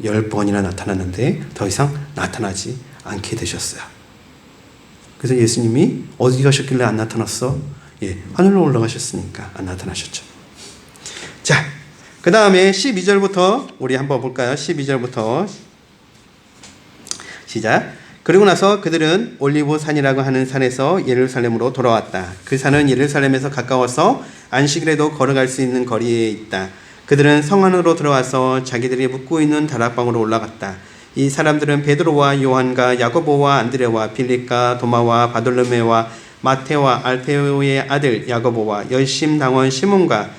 10번이나 나타났는데 더 이상 나타나지 않게 되셨어요. 그래서 예수님이 어디 가셨길래 안 나타났어? 예, 하늘로 올라가셨으니까 안 나타나셨죠. 자, 그 다음에 12절부터 우리 한번 볼까요? 12절부터 시작. 그리고 나서 그들은 올리브 산이라고 하는 산에서 예루살렘으로 돌아왔다. 그 산은 예루살렘에서 가까워서 안식일에도 걸어갈 수 있는 거리에 있다. 그들은 성 안으로 들어와서 자기들이 묵고 있는 다락방으로 올라갔다. 이 사람들은 베드로와 요한과 야고보와 안드레와 빌립과 도마와 바돌로메와 마테와 알페오의 아들 야고보와 열심당원 시몬과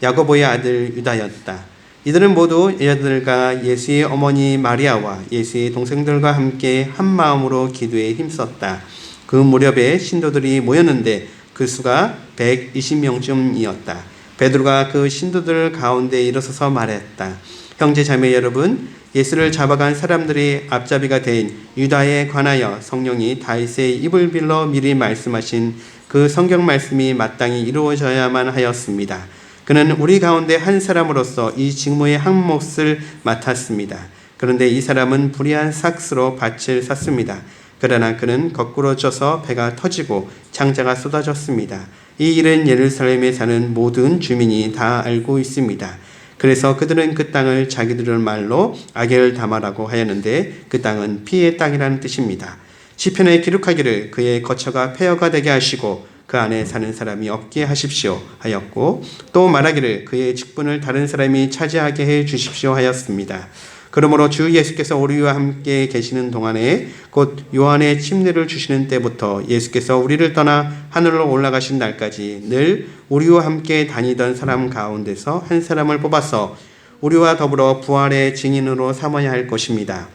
야고보의 아들 유다였다. 이들은 모두 여자들과 예수의 어머니 마리아와 예수의 동생들과 함께 한 마음으로 기도에 힘썼다. 그 무렵에 신도들이 모였는데 그 수가 120명쯤이었다. 베드로가 그 신도들 가운데 일어서서 말했다. 형제 자매 여러분, 예수를 잡아간 사람들이 앞잡이가 된 유다에 관하여 성령이 다윗의 입을 빌러 미리 말씀하신 그 성경 말씀이 마땅히 이루어져야만 하였습니다. 그는 우리 가운데 한 사람으로서 이 직무의 한 몫을 맡았습니다. 그런데 이 사람은 불의한 삭스로 밭을 샀습니다. 그러나 그는 거꾸로 쪄서 배가 터지고 창자가 쏟아졌습니다. 이 일은 예루살렘에 사는 모든 주민이 다 알고 있습니다. 그래서 그들은 그 땅을 자기들 말로 아겔다마라고 하였는데 그 땅은 피의 땅이라는 뜻입니다. 시편에 기록하기를 그의 거처가 폐허가 되게 하시고 그 안에 사는 사람이 없게 하십시오 하였고 또 말하기를 그의 직분을 다른 사람이 차지하게 해 주십시오 하였습니다. 그러므로 주 예수께서 우리와 함께 계시는 동안에 곧 요한의 침례를 주시는 때부터 예수께서 우리를 떠나 하늘로 올라가신 날까지 늘 우리와 함께 다니던 사람 가운데서 한 사람을 뽑아서 우리와 더불어 부활의 증인으로 삼아야 할 것입니다.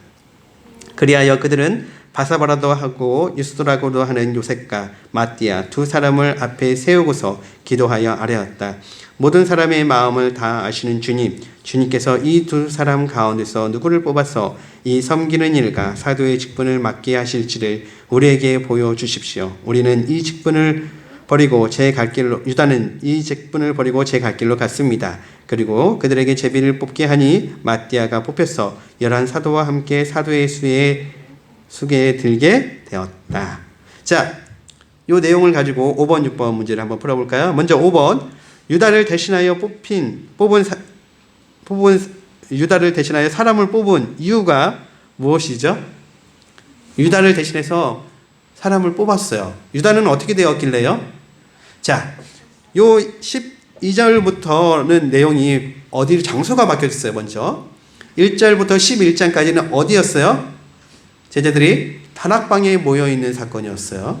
그리하여 그들은 바사바라도 하고 유스도라고도 하는 요셉과 마띠아 두 사람을 앞에 세우고서 기도하여 아뢰었다. 모든 사람의 마음을 다 아시는 주님, 주님께서 이 두 사람 가운데서 누구를 뽑아서 이 섬기는 일과 사도의 직분을 맡게 하실지를 우리에게 보여주십시오. 우리는 이 직분을 버리고 제 갈 길로, 유다는 이 직분을 버리고 제 갈 길로 갔습니다. 그리고 그들에게 제비를 뽑게 하니 마띠아가 뽑혀서 11 사도와 함께 사도의 수계에 들게 되었다. 자, 이 내용을 가지고 5번, 6번 문제를 한번 풀어볼까요? 먼저 5번. 유다를 대신하여 유다를 대신하여 사람을 뽑은 이유가 무엇이죠? 유다를 대신해서 사람을 뽑았어요. 유다는 어떻게 되었길래요? 자, 요 12절부터는 내용이 어디 장소가 바뀌어 있어요. 먼저 1절부터 11장까지는 어디였어요? 제자들이 다락방에 모여 있는 사건이었어요.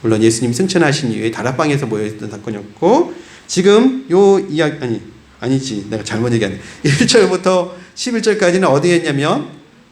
물론 예수님 승천하신 이후에 다락방에서 모여 있던 사건이었고, 지금 요 이야기 아니지 내가 잘못 얘기했네. 1절부터 11절까지는 어디였냐면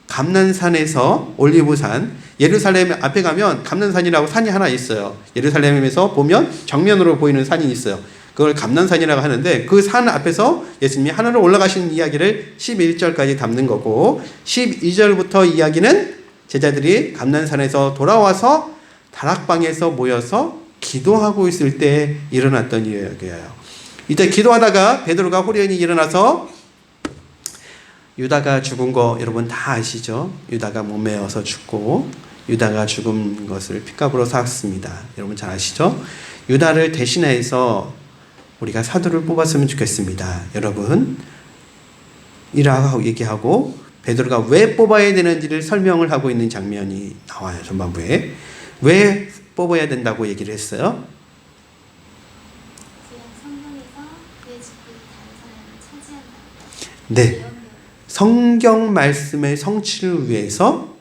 감난산에서 올리브산, 예루살렘 앞에 가면 감난산이라고 산이 하나 있어요. 예루살렘에서 보면 정면으로 보이는 산이 있어요. 그걸 감난산이라고 하는데 그 산 앞에서 예수님이 하늘로 올라가시는 이야기를 11절까지 담는 거고, 12절부터 이야기는 제자들이 감난산에서 돌아와서 다락방에서 모여서 기도하고 있을 때 일어났던 이야기예요. 이때 기도하다가 베드로가 호련히 일어나서, 유다가 죽은 거 여러분 다 아시죠? 유다가 몸매어서 죽고 유다가 죽은 것을 핏값으로 샀습니다. 여러분 잘 아시죠? 유다를 대신해서 우리가 사도를 뽑았으면 좋겠습니다. 여러분, 이라고 얘기하고 베드로가 왜 뽑아야 되는지를 설명을 하고 있는 장면이 나와요. 전반부에. 왜 뽑아야 된다고 얘기를 했어요? 성경에서 내 직분이 다른 사람을 차지한다. 네. 성경 말씀의 성취를 위해서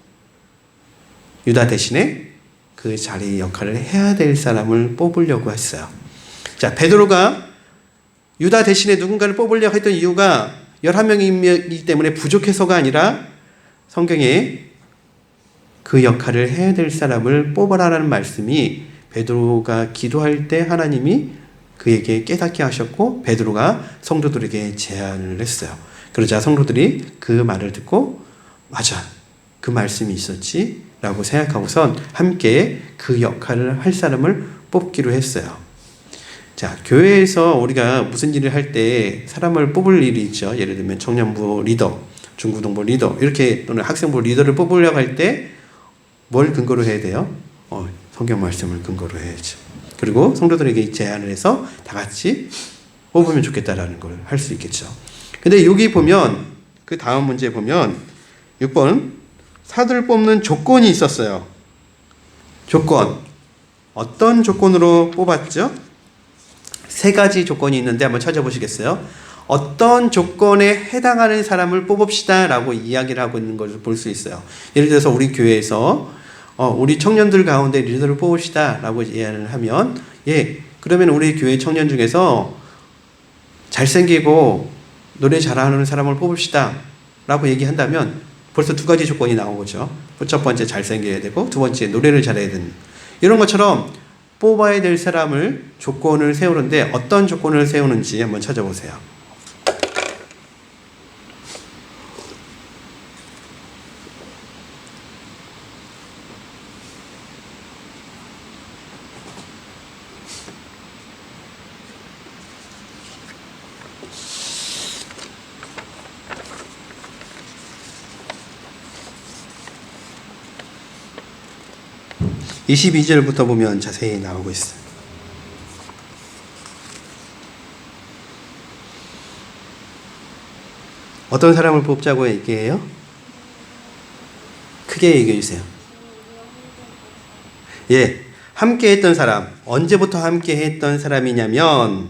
유다 대신에 그 자리 역할을 해야 될 사람을 뽑으려고 했어요. 자, 베드로가 유다 대신에 누군가를 뽑으려고 했던 이유가 11명이기 때문에 부족해서가 아니라 성경에 그 역할을 해야 될 사람을 뽑아라라는 말씀이 베드로가 기도할 때 하나님이 그에게 깨닫게 하셨고 베드로가 성도들에게 제안을 했어요. 그러자 성도들이 그 말을 듣고 맞아, 그 말씀이 있었지 라고 생각하고선 함께 그 역할을 할 사람을 뽑기로 했어요. 자, 교회에서 우리가 무슨 일을 할 때 사람을 뽑을 일이 있죠. 예를 들면 청년부 리더, 중고등부 리더, 이렇게 또는 학생부 리더를 뽑으려고 할 때 뭘 근거로 해야 돼요? 성경 말씀을 근거로 해야죠. 그리고 성도들에게 제안을 해서 다 같이 뽑으면 좋겠다라는 걸 할 수 있겠죠. 근데 여기 보면 그 다음 문제 보면 6번 사도를 뽑는 조건이 있었어요. 조건. 어떤 조건으로 뽑았죠? 3가지 조건이 있는데 한번 찾아보시겠어요? 어떤 조건에 해당하는 사람을 뽑읍시다 라고 이야기를 하고 있는 것을 볼 수 있어요. 예를 들어서 우리 교회에서 우리 청년들 가운데 리더를 뽑읍시다 라고 제안을 하면, 그러면 우리 교회 청년 중에서 잘생기고 노래 잘하는 사람을 뽑읍시다 라고 얘기한다면 벌써 2가지 조건이 나온 거죠. 첫 번째 잘생겨야 되고, 두 번째 노래를 잘해야 되는, 이런 것처럼 뽑아야 될 사람을 조건을 세우는데 어떤 조건을 세우는지 한번 찾아보세요. (22절부터) 보면 자세히 나오고 있어요. 어떤 사람을 뽑자고 얘기해요? 크게 얘기해 주세요. 함께 했던 사람. 언제부터 함께 했던 사람이냐면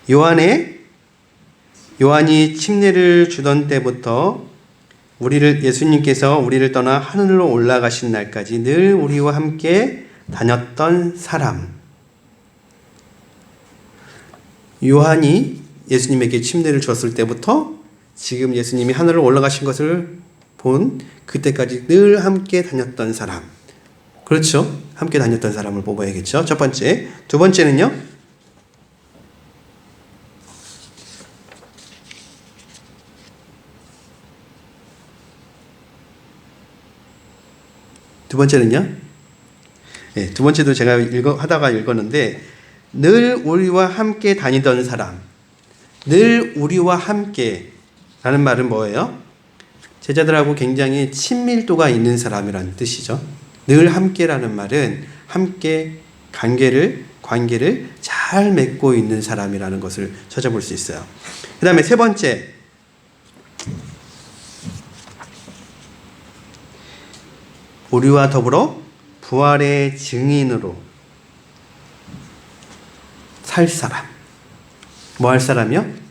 요한이 침례를 주던 때부터 예수님께서 우리를 떠나 하늘로 올라가신 날까지 늘 우리와 함께 다녔던 사람. 요한이 예수님에게 침례를 줬을 때부터 지금 예수님이 하늘로 올라가신 것을 본 그때까지 늘 함께 다녔던 사람. 그렇죠? 함께 다녔던 사람을 뽑아야겠죠. 첫 번째. 두 번째는요. 네, 두 번째도 제가 하다가 읽었는데 늘 우리와 함께 다니던 사람. 늘 우리와 함께 라는 말은 뭐예요? 제자들하고 굉장히 친밀도가 있는 사람이라는 뜻이죠. 늘 함께라는 말은 함께 관계를 잘 맺고 있는 사람이라는 것을 찾아볼 수 있어요. 그 다음에 세 번째. 우리와 더불어 부활의 증인으로 살 사람. 뭐 할 사람이요?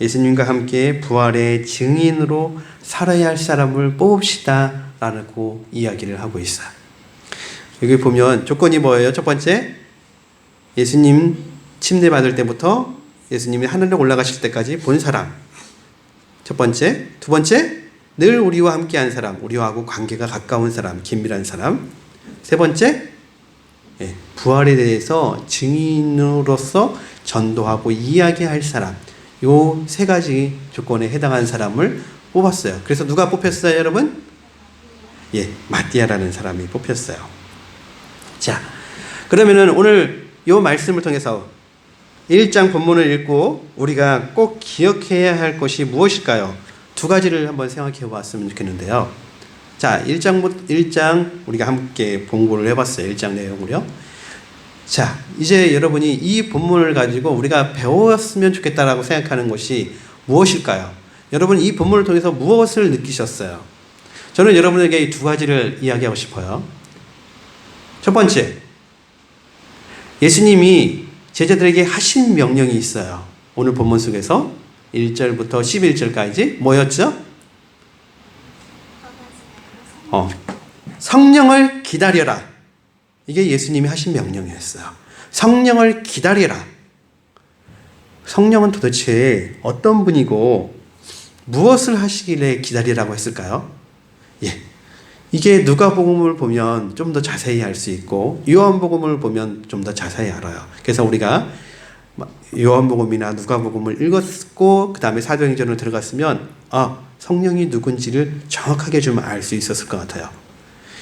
예수님과 함께 부활의 증인으로 살아야 할 사람을 뽑읍시다 라고 이야기를 하고 있어요. 여기 보면 조건이 뭐예요? 첫 번째, 예수님 침례 받을 때부터 예수님이 하늘로 올라가실 때까지 본 사람. 첫 번째. 두 번째, 늘 우리와 함께한 사람, 우리하고 관계가 가까운 사람, 긴밀한 사람. 세 번째, 부활에 대해서 증인으로서 전도하고 이야기할 사람. 요 세 가지 조건에 해당한 사람을 뽑았어요. 그래서 누가 뽑혔어요, 여러분? 마띠아라는 사람이 뽑혔어요. 자, 그러면은 오늘 요 말씀을 통해서 1장 본문을 읽고 우리가 꼭 기억해야 할 것이 무엇일까요? 두 가지를 한번 생각해 봤으면 좋겠는데요. 자, 1장 우리가 함께 공부를 해봤어요. 1장 내용을요. 자, 이제 여러분이 이 본문을 가지고 우리가 배웠으면 좋겠다라고 생각하는 것이 무엇일까요? 여러분 이 본문을 통해서 무엇을 느끼셨어요? 저는 여러분에게 이 두 가지를 이야기하고 싶어요. 첫 번째, 예수님이 제자들에게 하신 명령이 있어요. 오늘 본문 속에서 1절부터 11절까지 뭐였죠? 성령을 기다려라. 이게 예수님이 하신 명령이었어요. 성령을 기다려라. 성령은 도대체 어떤 분이고 무엇을 하시길래 기다리라고 했을까요? 이게 누가복음을 보면 좀 더 자세히 알 수 있고 요한복음을 보면 좀 더 자세히 알아요. 그래서 우리가 요한복음이나 누가복음을 읽었고 그 다음에 사도행전을 들어갔으면 성령이 누군지를 정확하게 좀 알 수 있었을 것 같아요.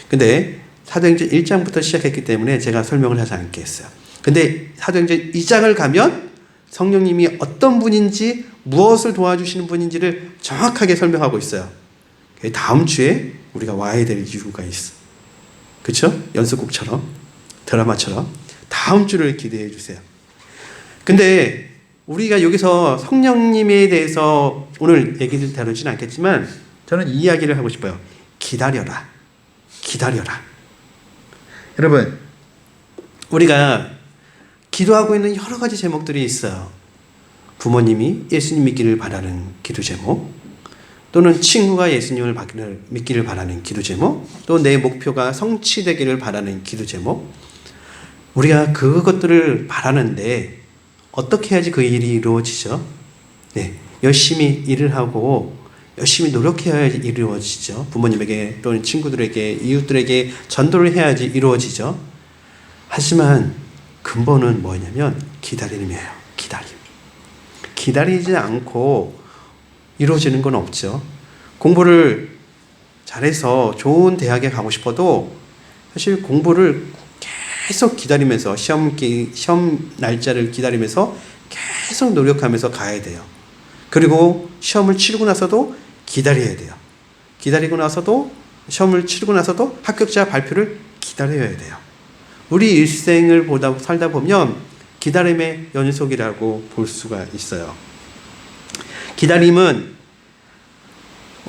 근데 사도행전 1장부터 시작했기 때문에 제가 설명을 하지 않겠어요. 근데 사도행전 2장을 가면 성령님이 어떤 분인지 무엇을 도와주시는 분인지를 정확하게 설명하고 있어요. 다음 주에 우리가 와야 될 이유가 있어. 그렇죠? 연습곡처럼 드라마처럼 다음 주를 기대해 주세요. 근데 우리가 여기서 성령님에 대해서 오늘 얘기를 다루지는 않겠지만 저는 이 이야기를 하고 싶어요. 기다려라. 여러분, 우리가 기도하고 있는 여러 가지 제목들이 있어요. 부모님이 예수님 믿기를 바라는 기도 제목, 또는 친구가 예수님을 믿기를 바라는 기도 제목, 또 내 목표가 성취되기를 바라는 기도 제목. 우리가 그것들을 바라는데 어떻게 해야지 그 일이 이루어지죠? 열심히 일을 하고 열심히 노력해야지 이루어지죠. 부모님에게 또는 친구들에게 이웃들에게 전도를 해야지 이루어지죠. 하지만 근본은 뭐냐면 기다림이에요. 기다리지 않고 이루어지는 건 없죠. 공부를 잘해서 좋은 대학에 가고 싶어도 사실 공부를 계속 기다리면서 시험 날짜를 기다리면서 계속 노력하면서 가야 돼요. 그리고 시험을 치르고 나서도 기다려야 돼요. 기다리고 나서도 시험을 치르고 나서도 합격자 발표를 기다려야 돼요. 우리 일생을 살다 보면 기다림의 연속이라고 볼 수가 있어요. 기다림은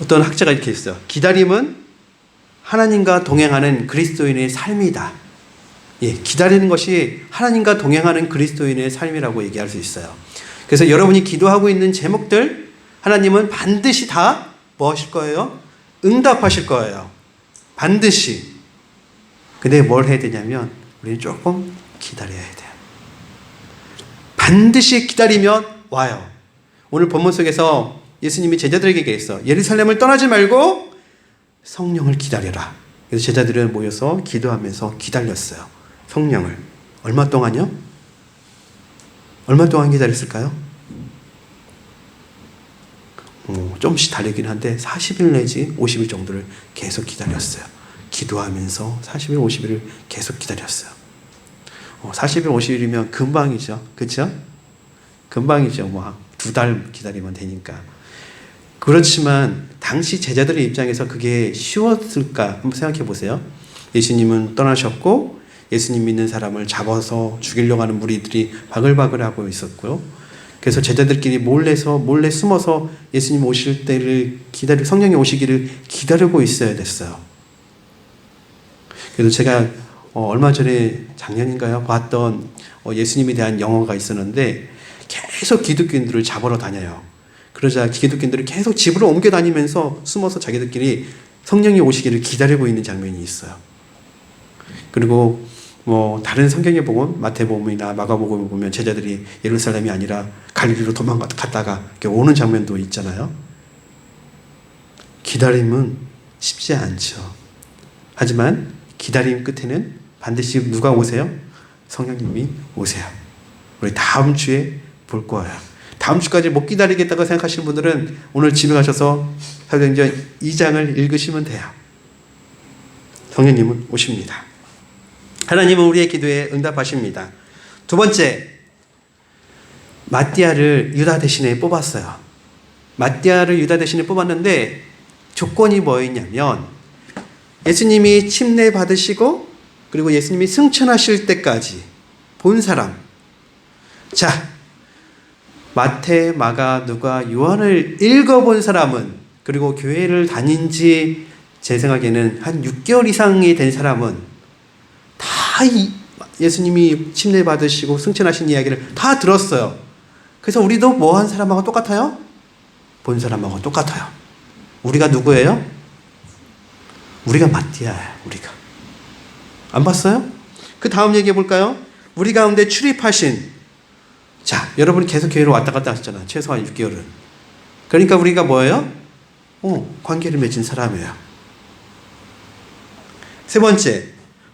어떤 학자가 이렇게 했어요. 기다림은 하나님과 동행하는 그리스도인의 삶이다. 기다리는 것이 하나님과 동행하는 그리스도인의 삶이라고 얘기할 수 있어요. 그래서 여러분이 기도하고 있는 제목들 하나님은 반드시 다 뭐 하실 거예요? 응답하실 거예요. 반드시. 근데 뭘 해야 되냐면 우리는 조금 기다려야 돼요. 반드시 기다리면 와요. 오늘 본문 속에서 예수님이 제자들에게 얘기했어. 예루살렘을 떠나지 말고 성령을 기다려라. 그래서 제자들은 모여서 기도하면서 기다렸어요. 성령을. 얼마 동안요? 얼마 동안 기다렸을까요? 좀씩 다르긴 한데 40일 내지 50일 정도를 계속 기다렸어요. 기도하면서 40일, 50일을 계속 기다렸어요. 40일, 50일이면 금방이죠. 그렇죠? 금방이죠. 뭐 2달 기다리면 되니까. 그렇지만 당시 제자들의 입장에서 그게 쉬웠을까 한번 생각해 보세요. 예수님은 떠나셨고 예수님 믿는 사람을 잡아서 죽이려고 하는 무리들이 바글바글하고 있었고요. 그래서 제자들끼리 몰래 숨어서 예수님 오실 때를 성령이 오시기를 기다리고 있어야 됐어요. 그래서 제가 얼마 전에 작년인가요? 봤던 예수님에 대한 영화가 있었는데 계속 기독교인들을 잡으러 다녀요. 그러자 기독교인들이 계속 집으로 옮겨 다니면서 숨어서 자기들끼리 성령이 오시기를 기다리고 있는 장면이 있어요. 그리고 뭐 다른 성경에 보면 마태복음이나 마가복음을 보면 제자들이 예루살렘이 아니라 갈릴리로 도망갔다가 이렇게 오는 장면도 있잖아요. 기다림은 쉽지 않죠. 하지만 기다림 끝에는 반드시 누가 오세요? 성령님이 오세요. 우리 다음 주에 볼 거예요. 다음 주까지 못 기다리겠다고 생각하시는 분들은 오늘 집에 가셔서 사도행전 2장을 읽으시면 돼요. 성령님은 오십니다. 하나님은 우리의 기도에 응답하십니다. 두 번째, 마띠아를 유다 대신에 뽑았어요. 마띠아를 유다 대신에 뽑았는데 조건이 뭐였냐면 예수님이 침례 받으시고 그리고 예수님이 승천하실 때까지 본 사람. 자, 마태, 마가, 누가, 요한을 읽어본 사람은 그리고 교회를 다닌 지 제 생각에는 한 6개월 이상이 된 사람은 다 예수님이 침례 받으시고 승천하신 이야기를 다 들었어요. 그래서 우리도 뭐 한 사람하고 똑같아요? 본 사람하고 똑같아요. 우리가 누구예요? 우리가 마띠아예요. 우리가. 안 봤어요? 그 다음 얘기해 볼까요? 우리 가운데 출입하신, 자, 여러분이 계속 교회로 왔다 갔다 하셨잖아요. 최소한 6개월은. 그러니까 우리가 뭐예요? 관계를 맺은 사람이에요. 세 번째,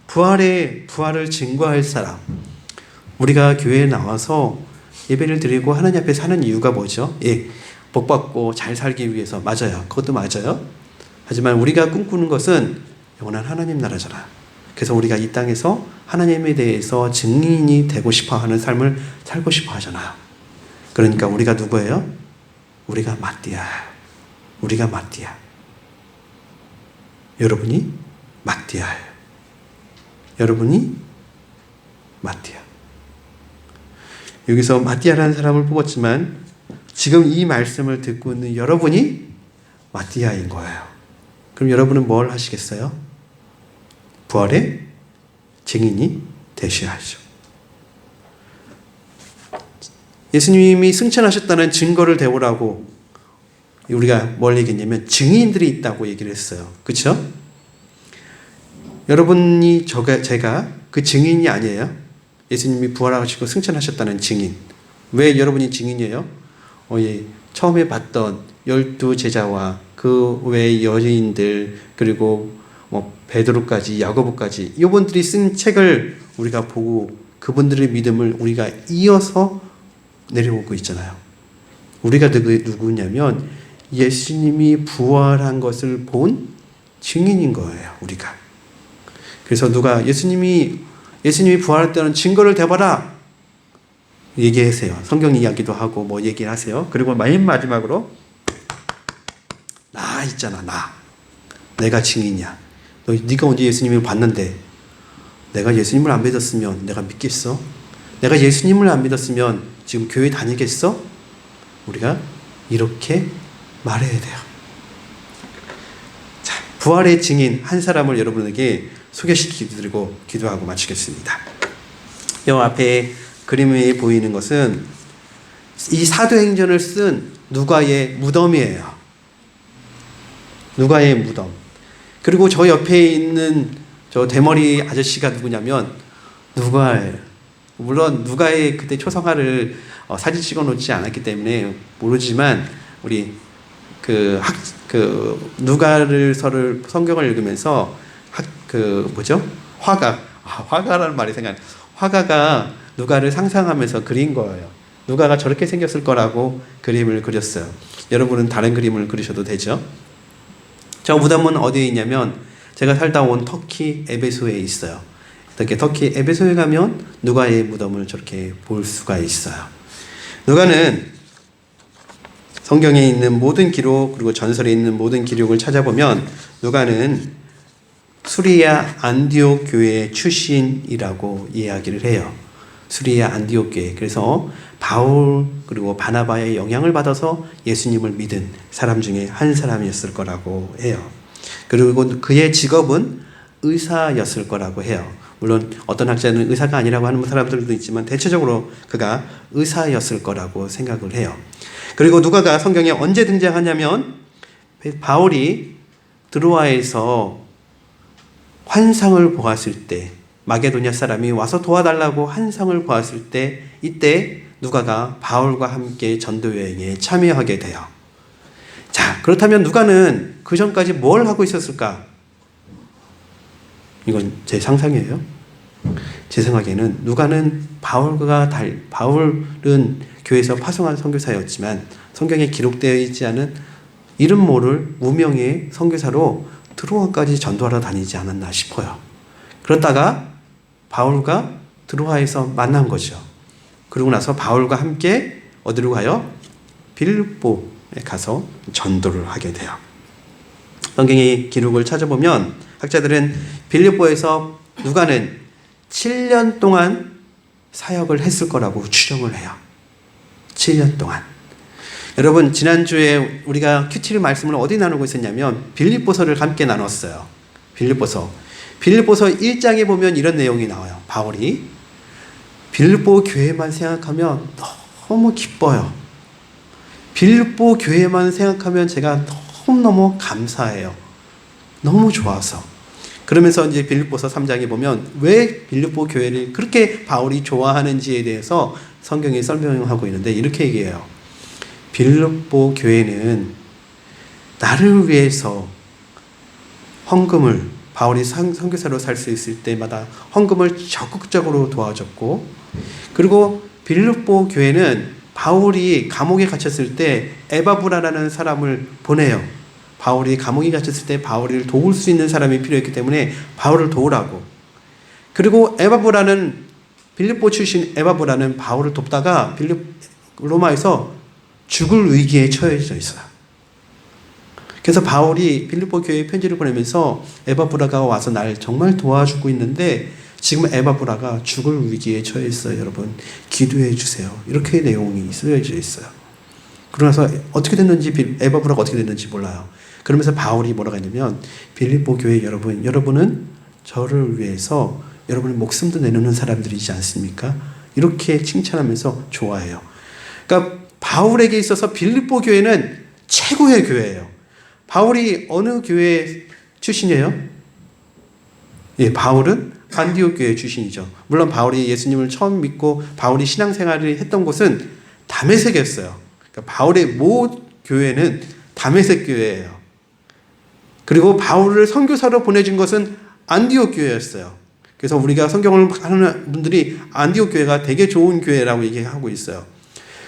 부활을 증거할 사람. 우리가 교회에 나와서 예배를 드리고 하나님 앞에 사는 이유가 뭐죠? 예, 복 받고 잘 살기 위해서. 맞아요. 그것도 맞아요. 하지만 우리가 꿈꾸는 것은 영원한 하나님 나라잖아요. 그래서 우리가 이 땅에서 하나님에 대해서 증인이 되고 싶어 하는 삶을 살고 싶어 하잖아요. 그러니까 우리가 누구예요? 우리가 마띠아예요. 우리가 마띠아. 여러분이 마띠아예요. 여러분이 마띠아. 여기서 마띠아라는 사람을 뽑았지만 지금 이 말씀을 듣고 있는 여러분이 마띠아인 거예요. 그럼 여러분은 뭘 하시겠어요? 부활의 증인이 되셔야죠. 예수님이 승천하셨다는 증거를 대보라고 우리가 뭘 얘기했냐면 증인들이 있다고 얘기를 했어요. 그렇죠? 여러분이 제가 그 증인이 아니에요. 예수님이 부활하시고 승천하셨다는 증인. 왜 여러분이 증인이에요? 처음에 봤던 12제자와 그 외 여인들 그리고 베드로까지 야고보까지 이분들이 쓴 책을 우리가 보고 그분들의 믿음을 우리가 이어서 내려오고 있잖아요. 우리가 누구냐면 예수님이 부활한 것을 본 증인인 거예요. 우리가. 그래서 누가 예수님이 부활했다는 증거를 대봐라 얘기하세요. 성경 이야기도 하고 뭐 얘기를 하세요. 그리고 맨 마지막으로 나 있잖아. 내가 증인이야. 네가 언제 예수님을 봤는데 내가 예수님을 안 믿었으면 내가 믿겠어? 내가 예수님을 안 믿었으면 지금 교회 다니겠어? 우리가 이렇게 말해야 돼요. 자, 부활의 증인 한 사람을 여러분에게 소개시켜드리고 기도하고 마치겠습니다. 이 앞에 그림에 보이는 것은 이 사도행전을 쓴 누가의 무덤이에요. 누가의 무덤. 그리고 저 옆에 있는 저 대머리 아저씨가 누구냐면 누가예요. 물론 누가의 그때 초상화를 사진 찍어 놓지 않았기 때문에 모르지만 우리 누가를서를 성경을 읽으면서 화가라는 말이 생각나. 화가가 누가를 상상하면서 그린 거예요. 누가가 저렇게 생겼을 거라고 그림을 그렸어요. 여러분은 다른 그림을 그리셔도 되죠. 저 무덤은 어디에 있냐면 제가 살다 온 터키 에베소에 있어요. 이렇게 터키 에베소에 가면 누가의 무덤을 저렇게 볼 수가 있어요. 누가는 성경에 있는 모든 기록 그리고 전설에 있는 모든 기록을 찾아보면 누가는 수리아 안디옥 교회 출신이라고 이야기를 해요. 수리아 안디옥 교회. 그래서 바울 그리고 바나바의 영향을 받아서 예수님을 믿은 사람 중에 한 사람이었을 거라고 해요. 그리고 그의 직업은 의사였을 거라고 해요. 물론 어떤 학자는 의사가 아니라고 하는 사람들도 있지만 대체적으로 그가 의사였을 거라고 생각을 해요. 그리고 누가가 성경에 언제 등장하냐면 바울이 드로아에서 환상을 보았을 때, 마게도냐 사람이 와서 도와달라고 환상을 보았을 때, 이때 누가가 바울과 함께 전도 여행에 참여하게 돼요. 자, 그렇다면 누가는 그 전까지 뭘 하고 있었을까? 이건 제 상상이에요. 제 생각에는 누가는 바울은 교회에서 파송한 선교사였지만 성경에 기록되어 있지 않은 이름 모를 무명의 선교사로 드로아까지 전도하러 다니지 않았나 싶어요. 그러다가 바울과 드로아에서 만난 거죠. 그러고 나서 바울과 함께 어디로 가요? 빌립보에 가서 전도를 하게 돼요. 성경의 기록을 찾아보면 학자들은 빌립보에서 누가는 7년 동안 사역을 했을 거라고 추정을 해요. 7년 동안. 여러분, 지난주에 우리가 큐티를 말씀을 어디 나누고 있었냐면 빌립보서를 함께 나눴어요. 빌립보서 1장에 보면 이런 내용이 나와요. 바울이 빌립보 교회만 생각하면 너무 기뻐요. 빌립보 교회만 생각하면 제가 너무너무 감사해요. 너무 좋아서. 그러면서 이제 빌립보서 3장에 보면 왜 빌립보 교회를 그렇게 바울이 좋아하는지에 대해서 성경이 설명하고 있는데 이렇게 얘기해요. 빌립보 교회는 나를 위해서 헌금을, 바울이 선교사로 살 수 있을 때마다 헌금을 적극적으로 도와줬고, 그리고 빌립보 교회는 바울이 감옥에 갇혔을 때 에바브라라는 사람을 보내요. 바울이 감옥에 갇혔을 때 바울을 도울 수 있는 사람이 필요했기 때문에 바울을 도우라고. 그리고 빌립보 출신 에바브라는 바울을 돕다가 로마에서 죽을 위기에 처해져 있어요. 그래서 바울이 빌립보 교회에 편지를 보내면서 에바브라가 와서 날 정말 도와주고 있는데 지금 에바브라가 죽을 위기에 처해 있어요. 여러분 기도해 주세요. 이렇게 내용이 쓰여져 있어요. 그러나서 어떻게 됐는지, 에바브라가 어떻게 됐는지 몰라요. 그러면서 바울이 뭐라고 했냐면 빌립보 교회 여러분은 저를 위해서 여러분의 목숨도 내놓는 사람들이지 않습니까? 이렇게 칭찬하면서 좋아해요. 그러니까 바울에게 있어서 빌립보 교회는 최고의 교회예요. 바울이 어느 교회 출신이에요? 예, 바울은 안디옥 교회 출신이죠. 물론 바울이 예수님을 처음 믿고 바울이 신앙생활을 했던 곳은 다메섹이었어요. 그러니까 바울의 모 교회는 다메섹 교회예요. 그리고 바울을 선교사로 보내준 것은 안디옥 교회였어요. 그래서 우리가 성경을 하는 분들이 안디옥 교회가 되게 좋은 교회라고 얘기하고 있어요.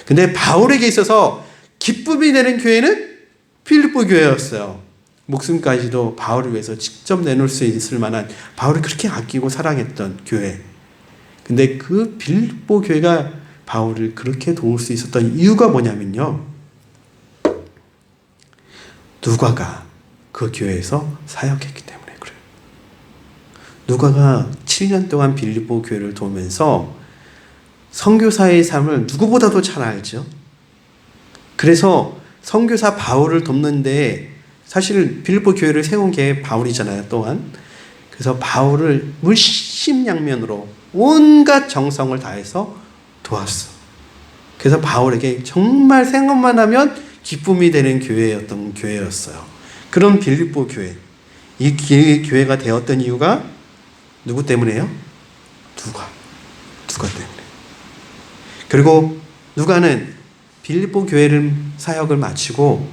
근데 바울에게 있어서 기쁨이 되는 교회는 빌립보 교회였어요. 목숨까지도 바울을 위해서 직접 내놓을 수 있을 만한, 바울을 그렇게 아끼고 사랑했던 교회. 근데 그 빌립보 교회가 바울을 그렇게 도울 수 있었던 이유가 뭐냐면요, 누가가 그 교회에서 사역했기 때문에 그래요. 누가가 7년 동안 빌립보 교회를 도우면서 선교사의 삶을 누구보다도 잘 알죠. 그래서 선교사 바울을 돕는데 사실 빌립보 교회를 세운 게 바울이잖아요, 또한. 그래서 바울을 물심양면으로 온갖 정성을 다해서 도왔어. 그래서 바울에게 정말 생각만 하면 기쁨이 되는 교회였던 교회였어요. 그런 빌립보 교회. 이 교회가 되었던 이유가 누구 때문에요? 누가 때문에. 그리고 누가는 빌립보 교회를 사역을 마치고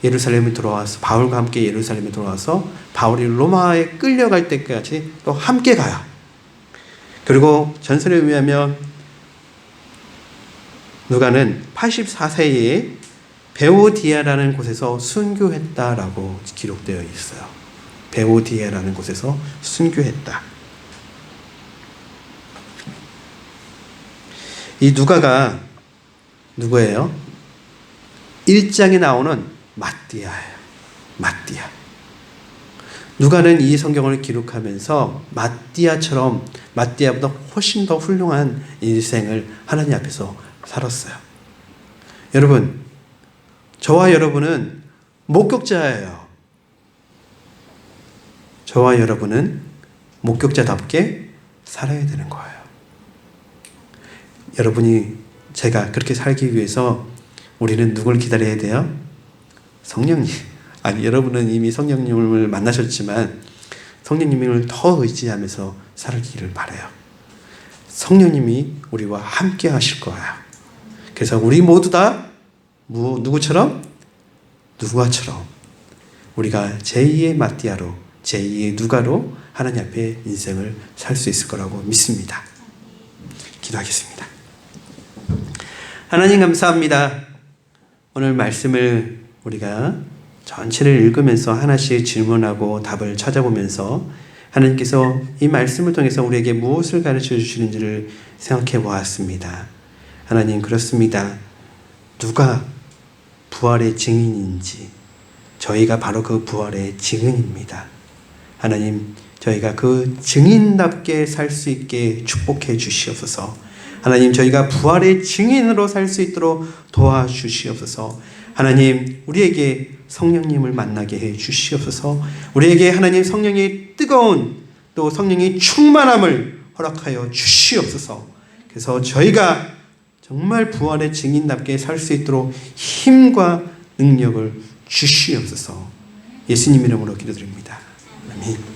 예루살렘에 들어와서 바울과 함께 예루살렘에 들어와서 바울이 로마에 끌려갈 때까지 또 함께 가요. 그리고 전설에 의하면 누가는 84세에 베오디아라는 곳에서 순교했다라고 기록되어 있어요. 베오디아라는 곳에서 순교했다. 이 누가가 누구예요? 1장에 나오는 마띠아예요. 마띠아. 누가는 이 성경을 기록하면서 마띠아보다 훨씬 더 훌륭한 인생을 하나님 앞에서 살았어요. 여러분, 저와 여러분은 목격자예요. 저와 여러분은 목격자답게 살아야 되는 거예요. 여러분이 제가 그렇게 살기 위해서 우리는 누굴 기다려야 돼요? 성령님. 아니, 여러분은 이미 성령님을 만나셨지만 성령님을 더 의지하면서 살기를 바라요. 성령님이 우리와 함께 하실 거예요. 그래서 우리 모두 다 누구처럼? 누가처럼 우리가 제2의 마띠아로, 제2의 누가로 하나님 앞에 인생을 살 수 있을 거라고 믿습니다. 기도하겠습니다. 하나님 감사합니다. 오늘 말씀을 우리가 전체를 읽으면서 하나씩 질문하고 답을 찾아보면서 하나님께서 이 말씀을 통해서 우리에게 무엇을 가르쳐 주시는지를 생각해 보았습니다. 하나님, 그렇습니다. 누가 부활의 증인인지 저희가 바로 그 부활의 증인입니다. 하나님, 저희가 그 증인답게 살 수 있게 축복해 주시옵소서. 하나님, 저희가 부활의 증인으로 살 수 있도록 도와주시옵소서. 하나님, 우리에게 성령님을 만나게 해 주시옵소서. 우리에게 하나님 성령의 뜨거운 또 성령의 충만함을 허락하여 주시옵소서. 그래서 저희가 정말 부활의 증인답게 살 수 있도록 힘과 능력을 주시옵소서. 예수님 이름으로 기도드립니다. 아멘.